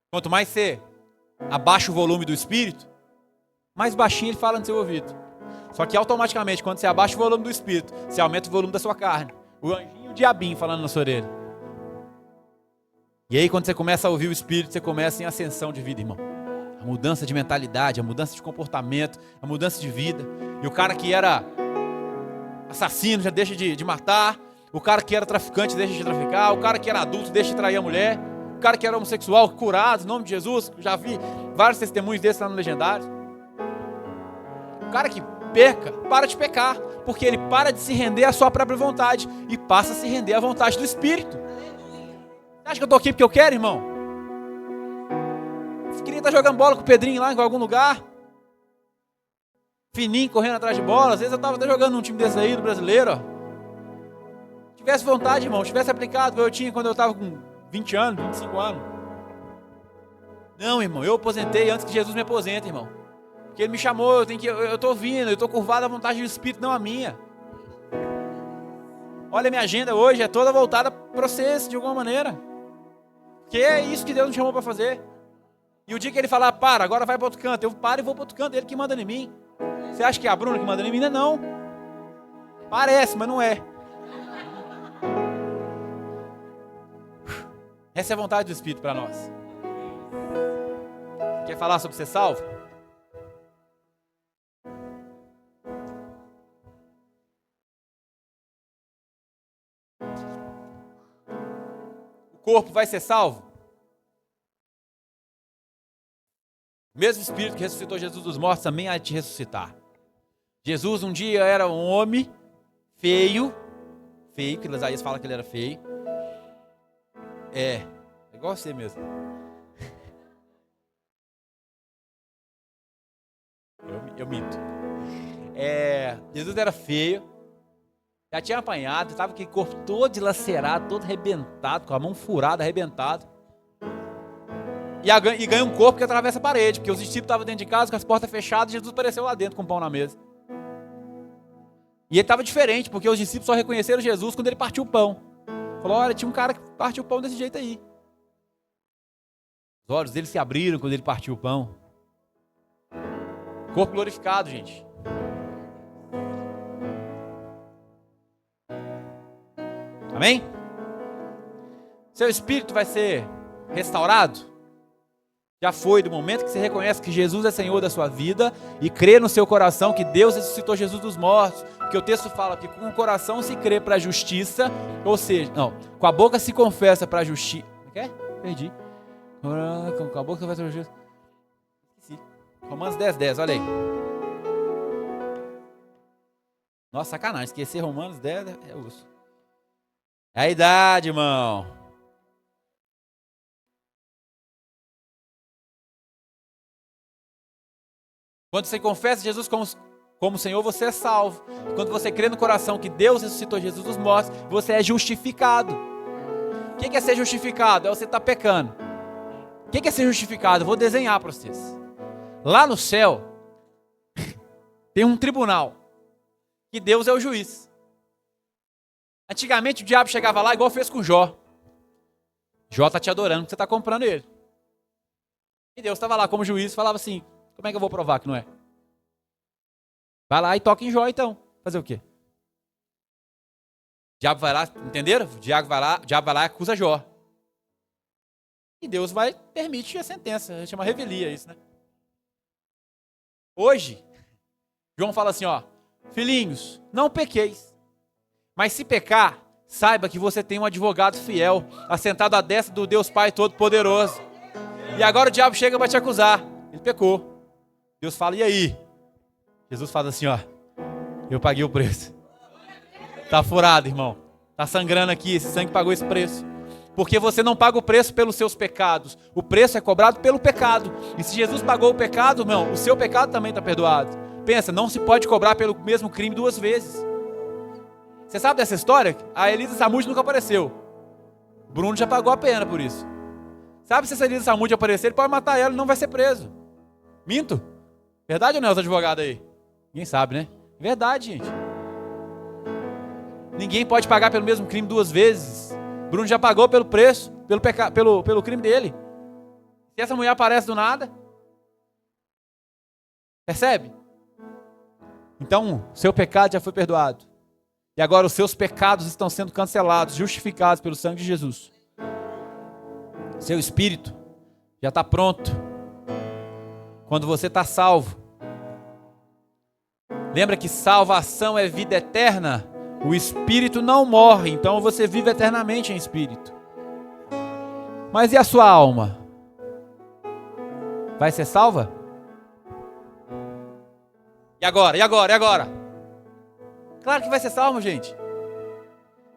S1: Quanto mais você abaixa o volume do Espírito, mais baixinho ele fala no seu ouvido. Só que automaticamente, quando você abaixa o volume do Espírito, você aumenta o volume da sua carne. O anjinho e o diabinho falando na sua orelha. E aí quando você começa a ouvir o Espírito, você começa em ascensão de vida, irmão. A mudança de mentalidade, a mudança de comportamento, a mudança de vida. E o cara que era assassino já deixa de matar. O cara que era traficante deixa de traficar. O cara que era adulto deixa de trair a mulher. O cara que era homossexual, curado, em nome de Jesus. Já vi vários testemunhos desses lá no Legendário. O cara que peca, para de pecar. Porque ele para de se render à sua própria vontade e passa a se render à vontade do Espírito. Você acha que eu estou aqui porque eu quero, irmão? Você queria estar jogando bola com o Pedrinho lá em algum lugar? Fininho, correndo atrás de bola. Às vezes eu estava até jogando num time desse aí, do brasileiro. Ó. Tivesse vontade, irmão, tivesse aplicado o que eu tinha quando eu estava com 20 anos, 25 anos. Não, irmão, eu aposentei antes que Jesus me aposente, irmão. Porque ele me chamou, eu estou vindo, eu estou curvado à vontade do Espírito, não a minha. Olha, a minha agenda hoje é toda voltada para vocês, de alguma maneira. Porque é isso que Deus me chamou para fazer. E o dia que ele falar, para, agora vai para outro canto, eu paro e vou para outro canto, ele que manda em mim. Você acha que é a Bruna que manda em mim? Não. Parece, mas não é. Essa é a vontade do Espírito para nós. Quer falar sobre ser salvo? O corpo vai ser salvo? O mesmo Espírito que ressuscitou Jesus dos mortos também há de te ressuscitar. Jesus um dia era um homem feio, que Isaías fala que ele era feio. É igual você mesmo. Eu minto. Jesus era feio, já tinha apanhado, estava com o corpo todo dilacerado, todo arrebentado, com a mão furada, arrebentado. E ganha um corpo que atravessa a parede, porque os discípulos estavam dentro de casa com as portas fechadas, Jesus apareceu lá dentro com pão na mesa. E ele estava diferente, porque os discípulos só reconheceram Jesus quando ele partiu o pão. Falou, olha, tinha um cara que partiu o pão desse jeito aí. Os olhos dele se abriram quando ele partiu o pão. Corpo glorificado, gente. Amém? Seu espírito vai ser restaurado? Já foi do momento que você reconhece que Jesus é Senhor da sua vida e crê no seu coração que Deus ressuscitou Jesus dos mortos. Porque o texto fala que com o coração se crê para a justiça, ou seja, não, com a boca se confessa para a justiça. Quer? Perdi. Com a boca se confessa para a justiça. Esqueci. Romanos 10:10, olha aí. Nossa, sacanagem, esquecer Romanos 10 é osso. É a idade, irmão. Quando você confessa Jesus como Senhor, você é salvo. Quando você crê no coração que Deus ressuscitou Jesus dos mortos, você é justificado. O que é ser justificado? É você estar pecando. O que é ser justificado? Eu vou desenhar para vocês. Lá no céu, tem um tribunal, que Deus é o juiz. Antigamente o diabo chegava lá igual fez com Jó. Jó está te adorando porque você está comprando ele. E Deus estava lá como juiz e falava assim, como é que eu vou provar que não é? Vai lá e toca em Jó então. Fazer o quê? O diabo vai lá, entenderam? O diabo vai lá e acusa Jó. E Deus permite a sentença. Chama revelia isso, né? Hoje, João fala assim, ó. Filhinhos, não pequeis. Mas se pecar, saiba que você tem um advogado fiel, assentado à destra do Deus Pai Todo-Poderoso. E agora o diabo chega para te acusar. Ele pecou. Deus fala, e aí? Jesus fala assim, ó. Eu paguei o preço. Tá furado, irmão. Tá sangrando aqui, esse sangue pagou esse preço. Porque você não paga o preço pelos seus pecados. O preço é cobrado pelo pecado. E se Jesus pagou o pecado, irmão, o seu pecado também está perdoado. Pensa, não se pode cobrar pelo mesmo crime duas vezes. Você sabe dessa história? A Elisa Samúdio nunca apareceu. Bruno já pagou a pena por isso. Sabe se essa Elisa Samúdio aparecer, ele pode matar ela e não vai ser preso. Minto? Verdade ou não, os advogados aí? Ninguém sabe, né? Verdade, gente. Ninguém pode pagar pelo mesmo crime duas vezes. Bruno já pagou pelo preço, pelo crime dele. Se essa mulher aparece do nada, percebe? Então, seu pecado já foi perdoado. E agora os seus pecados estão sendo cancelados, justificados pelo sangue de Jesus. Seu espírito já está pronto. Quando você está salvo. Lembra que salvação é vida eterna? O espírito não morre, então você vive eternamente em espírito. Mas e a sua alma? Vai ser salva? E agora? E agora? E agora? Claro que vai ser salva, gente.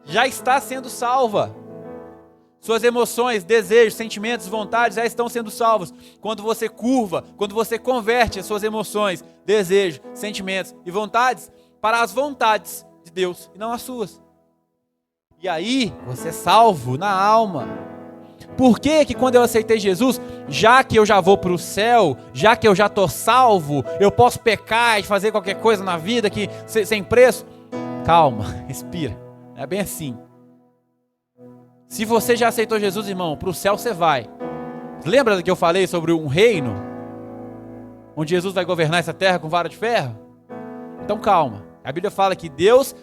S1: Já está sendo salva. Suas emoções, desejos, sentimentos, vontades já estão sendo salvos. Quando você curva, quando você converte as suas emoções, desejos, sentimentos e vontades para as vontades de Deus e não as suas. E aí, você é salvo na alma. Por que que quando eu aceitei Jesus, já que eu já vou para o céu, já que eu já estou salvo, eu posso pecar e fazer qualquer coisa na vida que sem preço? Calma, respira. É bem assim. Se você já aceitou Jesus, irmão, para o céu você vai. Lembra do que eu falei sobre um reino? Onde Jesus vai governar essa terra com vara de ferro? Então calma. A Bíblia fala que Deus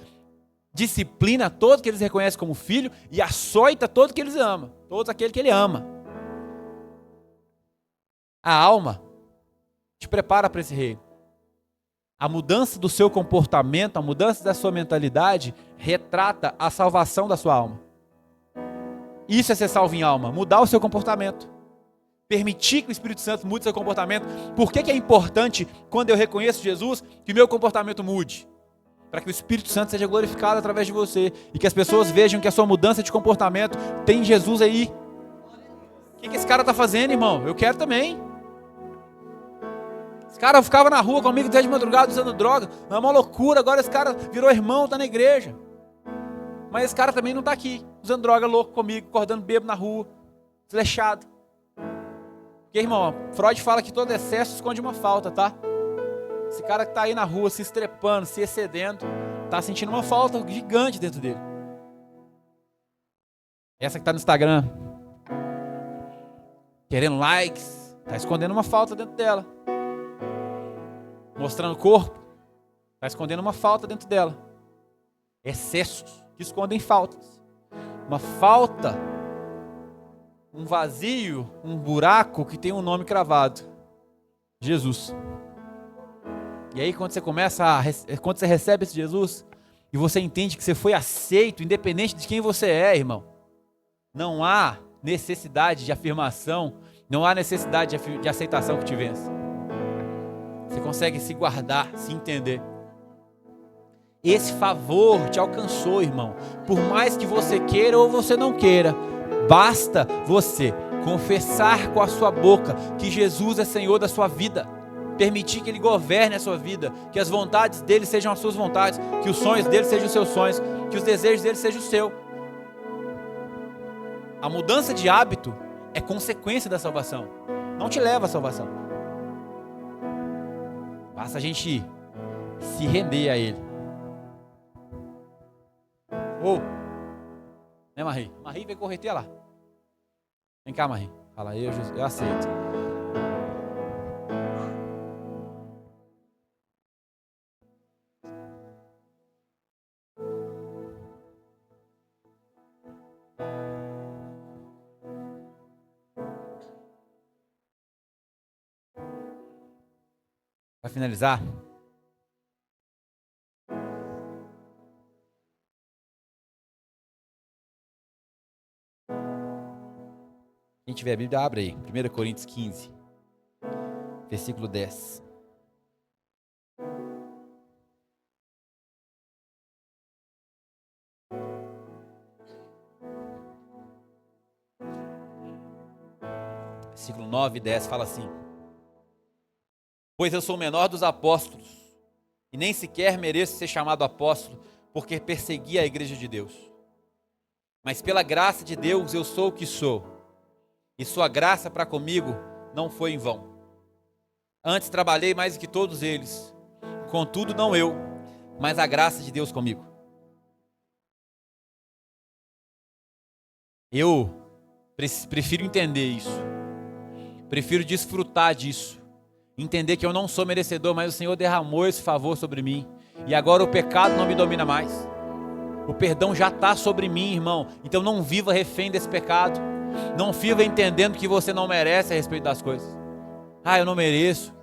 S1: disciplina todos que eles reconhecem como filho e açoita todos que eles amam. Todos aqueles que ele ama. A alma te prepara para esse reino. A mudança do seu comportamento, a mudança da sua mentalidade retrata a salvação da sua alma. Isso é ser salvo em alma, mudar o seu comportamento. Permitir que o Espírito Santo mude o seu comportamento. Por que é importante, quando eu reconheço Jesus, que o meu comportamento mude? Para que o Espírito Santo seja glorificado através de você. E que as pessoas vejam que a sua mudança de comportamento tem Jesus aí. O que esse cara está fazendo, irmão? Eu quero também. Esse cara ficava na rua comigo desde de madrugada usando droga. Não é uma loucura, agora esse cara virou irmão, está na igreja. Mas esse cara também não está aqui, usando droga louco comigo, acordando bêbado na rua, desleixado. Porque, irmão, Freud fala que todo excesso esconde uma falta, tá? Esse cara que está aí na rua, se estrepando, se excedendo, está sentindo uma falta gigante dentro dele. Essa que está no Instagram, querendo likes, está escondendo uma falta dentro dela. Mostrando o corpo, está escondendo uma falta dentro dela. Excessos que escondem faltas. Uma falta, um vazio, um buraco que tem um nome cravado: Jesus. E aí quando você recebe esse Jesus e você entende que você foi aceito, independente de quem você é, irmão, não há necessidade de afirmação, não há necessidade de aceitação que te vença. Você consegue se guardar, se entender. Esse favor te alcançou, irmão. Por mais que você queira ou você não queira, basta você confessar com a sua boca que Jesus é Senhor da sua vida. Permitir que Ele governe a sua vida. Que as vontades dEle sejam as suas vontades. Que os sonhos dEle sejam os seus sonhos. Que os desejos dEle sejam o seu. A mudança de hábito é consequência da salvação. Não te leva à salvação. Basta a gente se render a Ele. Né, Marie? Marie veio correter lá. Vem cá, Marie. Fala, eu aceito. Para finalizar, quem tiver a Bíblia, abre aí. 1 Coríntios 15, versículo 10. Versículo 9 e 10 fala assim: pois eu sou o menor dos apóstolos, e nem sequer mereço ser chamado apóstolo, porque persegui a igreja de Deus. Mas pela graça de Deus eu sou o que sou, e sua graça para comigo não foi em vão. Antes trabalhei mais do que todos eles, contudo não eu, mas a graça de Deus comigo. Eu prefiro entender isso, prefiro desfrutar disso, entender que eu não sou merecedor, mas o Senhor derramou esse favor sobre mim, e agora o pecado não me domina mais. O perdão já está sobre mim, irmão. Então não viva refém desse pecado. Não viva entendendo que você não merece a respeito das coisas. Eu não mereço.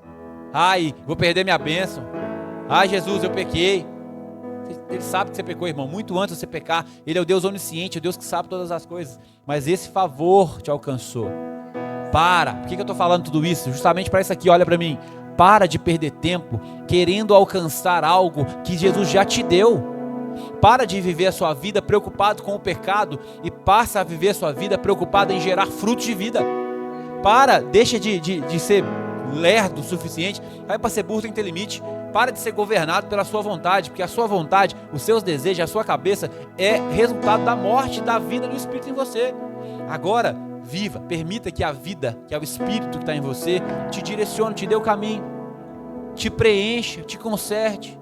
S1: Vou perder minha bênção. Jesus, eu pequei. Ele sabe que você pecou, irmão. Muito antes de você pecar. Ele é o Deus onisciente, o Deus que sabe todas as coisas. Mas esse favor te alcançou. Por que eu estou falando tudo isso? Justamente para isso aqui, olha para mim. Para de perder tempo querendo alcançar algo que Jesus já te deu. Para de viver a sua vida preocupado com o pecado e passa a viver a sua vida preocupado em gerar frutos de vida. Deixa de ser lerdo o suficiente, vai para ser burro sem ter limite. Para de ser governado pela sua vontade, porque a sua vontade, os seus desejos, a sua cabeça é resultado da morte da vida do Espírito em você. Agora, viva, permita que a vida, que é o Espírito que está em você, te direcione, te dê o caminho, te preencha, te conserte.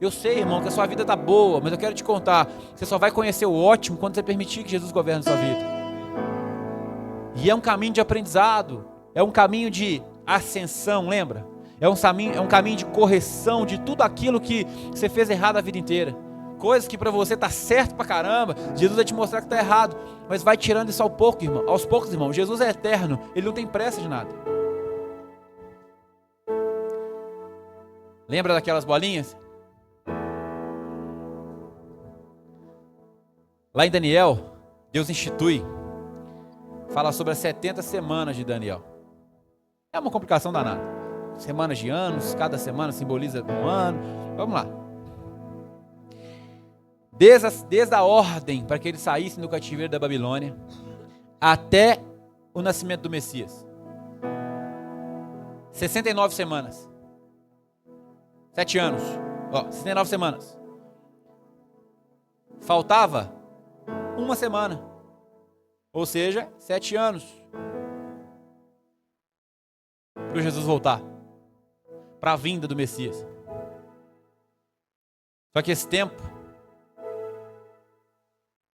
S1: Eu sei, irmão, que a sua vida está boa, mas eu quero te contar, você só vai conhecer o ótimo quando você permitir que Jesus governe a sua vida. E é um caminho de aprendizado, é um caminho de ascensão, lembra? É um caminho de correção de tudo aquilo que você fez errado a vida inteira. Coisas que para você tá certo pra caramba, Jesus vai te mostrar que tá errado, mas vai tirando isso aos poucos, irmão. Jesus é eterno, ele não tem pressa de nada. Lembra daquelas bolinhas? Lá em Daniel, Deus institui, fala sobre as 70 semanas de Daniel. É uma complicação danada. Semanas de anos, cada semana simboliza um ano. Vamos lá. Desde a ordem para que eles saíssem do cativeiro da Babilônia, até o nascimento do Messias. 69 semanas. 7 anos. 69 semanas. Faltava uma semana, ou seja, 7 anos para Jesus voltar, para a vinda do Messias. Só que esse tempo,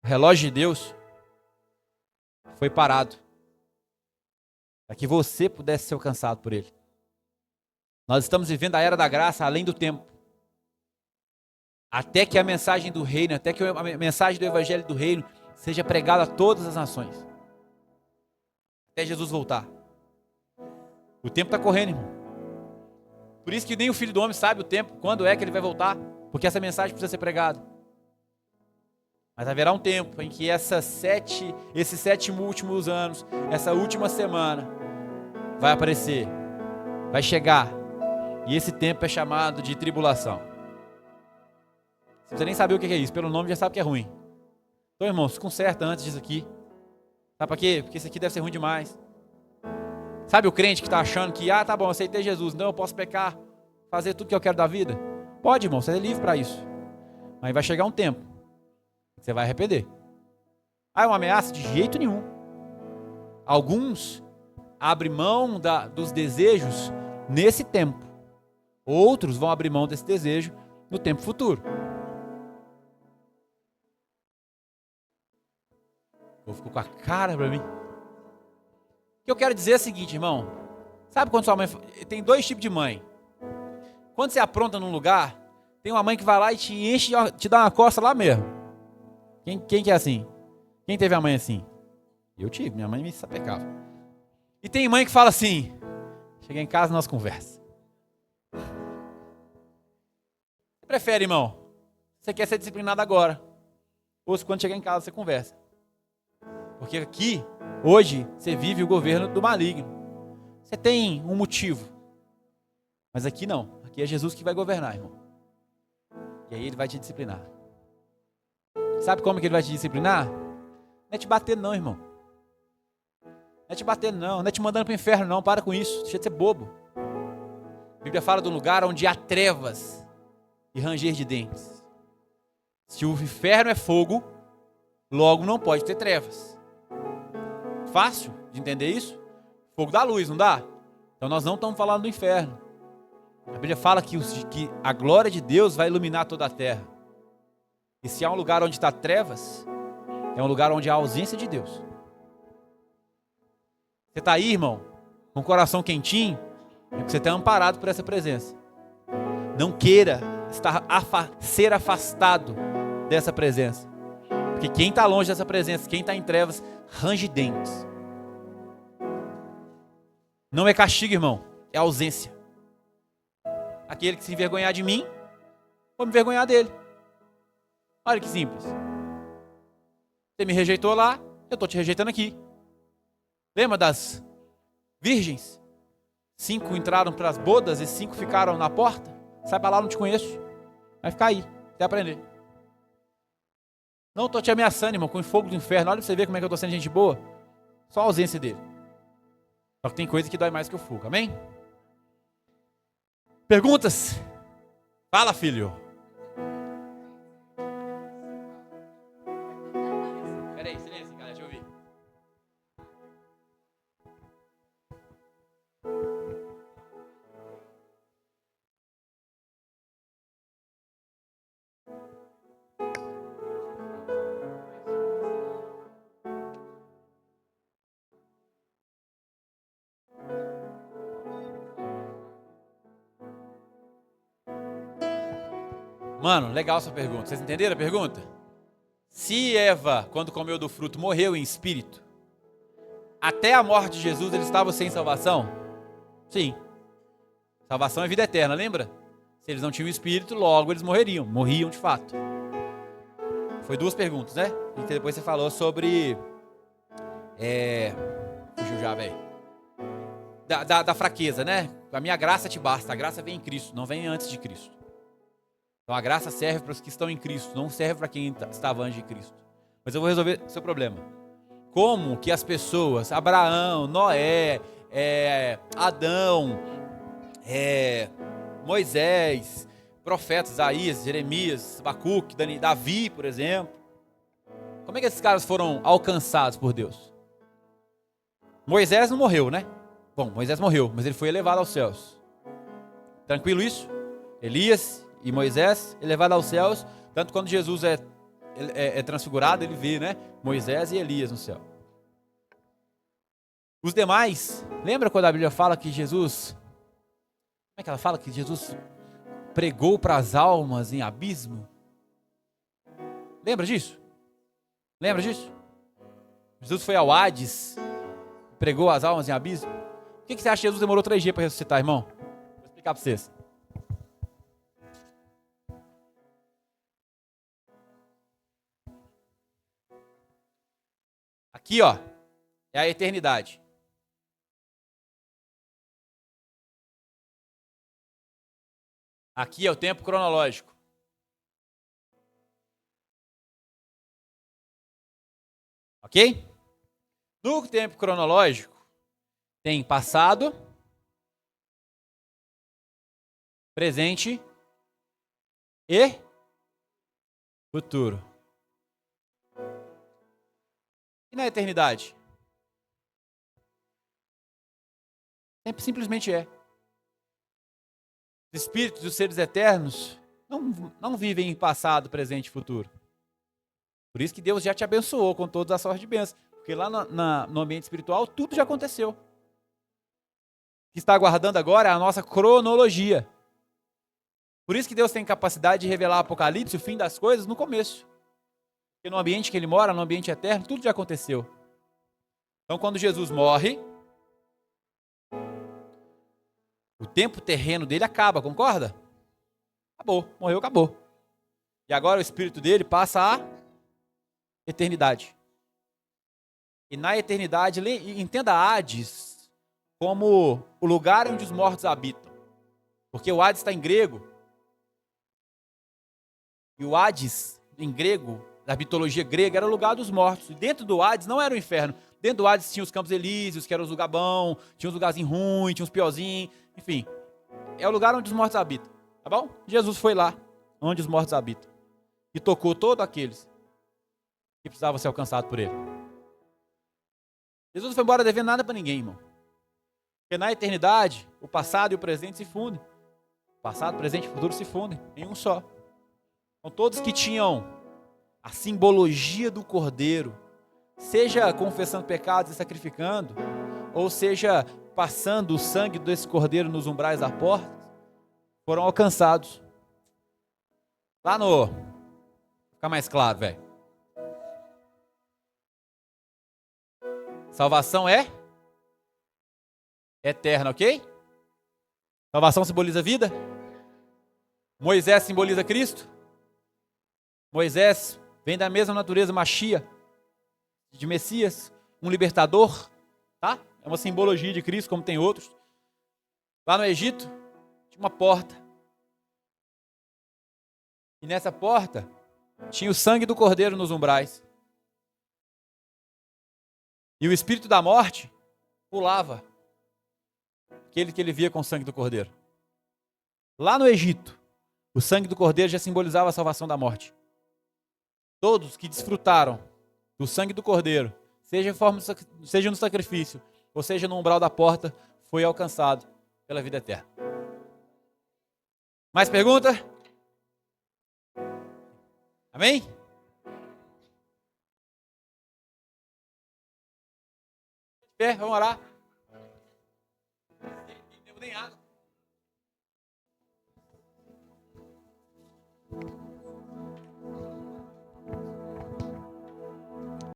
S1: o relógio de Deus foi parado para que você pudesse ser alcançado por Ele. Nós estamos vivendo a era da graça além do tempo. Até que a mensagem do reino, até que a mensagem do evangelho do reino seja pregada a todas as nações. Até Jesus voltar. O tempo está correndo, irmão. Por isso que nem o Filho do Homem sabe o tempo, quando é que ele vai voltar. Porque essa mensagem precisa ser pregada. Mas haverá um tempo em que esses 7 últimos anos, essa última semana, vai aparecer, vai chegar. E esse tempo é chamado de tribulação. Você não precisa nem saber o que é isso, pelo nome já sabe que é ruim. Então, irmão, se conserta antes disso aqui. Sabe para quê? Porque isso aqui deve ser ruim demais. Sabe o crente que está achando que, tá bom, aceitei Jesus, então eu posso pecar, fazer tudo que eu quero da vida? Pode, irmão, você é livre para isso. Mas vai chegar um tempo que você vai arrepender. É uma ameaça? De jeito nenhum. Alguns abrem mão dos desejos nesse tempo. Outros vão abrir mão desse desejo no tempo futuro. Ficou com a cara para mim. O que eu quero dizer é o seguinte, irmão. Sabe quando sua mãe... Tem 2 tipos de mãe. Quando você apronta num lugar, tem uma mãe que vai lá e te enche, te dá uma coça lá mesmo. Quem que é assim? Quem teve a mãe assim? Eu tive, minha mãe me sapecava. E tem mãe que fala assim: cheguei em casa, nós conversa. Prefere, irmão? Você quer ser disciplinado agora? Ou se quando chegar em casa você conversa? Porque aqui, hoje, você vive o governo do maligno. Você tem um motivo. Mas aqui não. Aqui é Jesus que vai governar, irmão. E aí ele vai te disciplinar. Sabe como que ele vai te disciplinar? Não é te batendo não, irmão. Não é te batendo não. Não é te mandando para o inferno não. Para com isso. Deixa de ser bobo. A Bíblia fala de um lugar onde há trevas e ranger de dentes. Se o inferno é fogo, logo não pode ter trevas. Fácil de entender isso? Fogo dá luz, não dá? Então nós não estamos falando do inferno. A Bíblia fala que a glória de Deus vai iluminar toda a terra. E se há um lugar onde está trevas, é um lugar onde há ausência de Deus. Você está aí, irmão, com o coração quentinho, é porque você está amparado por essa presença. Não queira ser afastado dessa presença. Porque quem está longe dessa presença, quem está em trevas, range dentes. Não é castigo, irmão, é ausência. Aquele que se envergonhar de mim, vou me envergonhar dele. Olha que simples. Você me rejeitou lá, eu estou te rejeitando aqui. Lembra das virgens? 5 entraram para as bodas e 5 ficaram na porta? Sai para lá, não te conheço. Vai ficar aí, até aprender. Não estou te ameaçando, irmão, com o fogo do inferno. Olha para você ver como é que eu estou sendo gente boa. Só a ausência dele. Só que tem coisa que dói mais que o fogo, amém? Perguntas? Fala, filho. Peraí, silêncio, cara, deixa eu ouvir. Mano, legal essa pergunta. Vocês entenderam a pergunta? Se Eva, quando comeu do fruto, morreu em espírito, até a morte de Jesus eles estavam sem salvação? Sim. Salvação é vida eterna, lembra? Se eles não tinham espírito, logo eles morreriam. Morriam de fato. Foi 2 perguntas, né? E depois você falou sobre... Fugiu já, velho. Da fraqueza, né? A minha graça te basta. A graça vem em Cristo, não vem antes de Cristo. Então a graça serve para os que estão em Cristo, não serve para quem estava antes de Cristo. Mas eu vou resolver o seu problema. Como que as pessoas, Abraão, Noé, Adão, Moisés, profetas, Isaías, Jeremias, Abacuque, Davi, por exemplo. Como é que esses caras foram alcançados por Deus? Moisés não morreu, né? Bom, Moisés morreu, mas ele foi elevado aos céus. Tranquilo isso? Elias e Moisés elevado aos céus, tanto quando Jesus é transfigurado, ele vê, né? Moisés e Elias no céu. Os demais, lembra quando a Bíblia fala que Jesus, como é que ela fala? Que Jesus pregou para as almas em abismo? Lembra disso? Lembra disso? Jesus foi ao Hades, pregou as almas em abismo. Por que você acha que Jesus demorou 3 dias para ressuscitar, irmão? Vou explicar para vocês. Aqui, ó, é a eternidade. Aqui é o tempo cronológico. Ok? No tempo cronológico, tem passado, presente e futuro. E na eternidade? Simplesmente é. Os espíritos dos seres eternos não vivem em passado, presente e futuro. Por isso que Deus já te abençoou com toda a sorte de bênçãos. Porque lá no ambiente espiritual tudo já aconteceu. O que está aguardando agora é a nossa cronologia. Por isso que Deus tem capacidade de revelar o Apocalipse, o fim das coisas, no começo. Porque no ambiente que ele mora, no ambiente eterno, tudo já aconteceu. Então quando Jesus morre, o tempo terreno dele acaba, concorda? Acabou, morreu, acabou. E agora o espírito dele passa a eternidade. E na eternidade, entenda Hades como o lugar onde os mortos habitam. Porque o Hades está em grego. E o Hades, em grego, da mitologia grega, era o lugar dos mortos. E dentro do Hades não era o inferno. Dentro do Hades tinha os Campos Elíseos, que eram os lugares bons, tinha uns lugarzinhos ruins, tinha uns piorzinhos, enfim. É o lugar onde os mortos habitam, tá bom? Jesus foi lá, onde os mortos habitam. E tocou todos aqueles que precisavam ser alcançados por ele. Jesus não foi embora devendo nada para ninguém, irmão. Porque na eternidade, o passado e o presente se fundem. O passado, o presente e o futuro se fundem em um só. Então todos que tinham a simbologia do Cordeiro, seja confessando pecados e sacrificando, ou seja, passando o sangue desse Cordeiro nos umbrais da porta, foram alcançados. Lá no... Fica mais claro, velho. Salvação é eterna, ok? Salvação simboliza vida. Moisés simboliza Cristo. Moisés vem da mesma natureza Machia, de Messias, um libertador, tá? É uma simbologia de Cristo, como tem outros. Lá no Egito, tinha uma porta. E nessa porta, tinha o sangue do Cordeiro nos umbrais. E o espírito da morte pulava aquele que ele via com o sangue do Cordeiro. Lá no Egito, o sangue do Cordeiro já simbolizava a salvação da morte. Todos que desfrutaram do sangue do Cordeiro, seja no sacrifício, ou seja no umbral da porta, foi alcançado pela vida eterna. Mais pergunta? Amém? Vamos orar. Não tem água.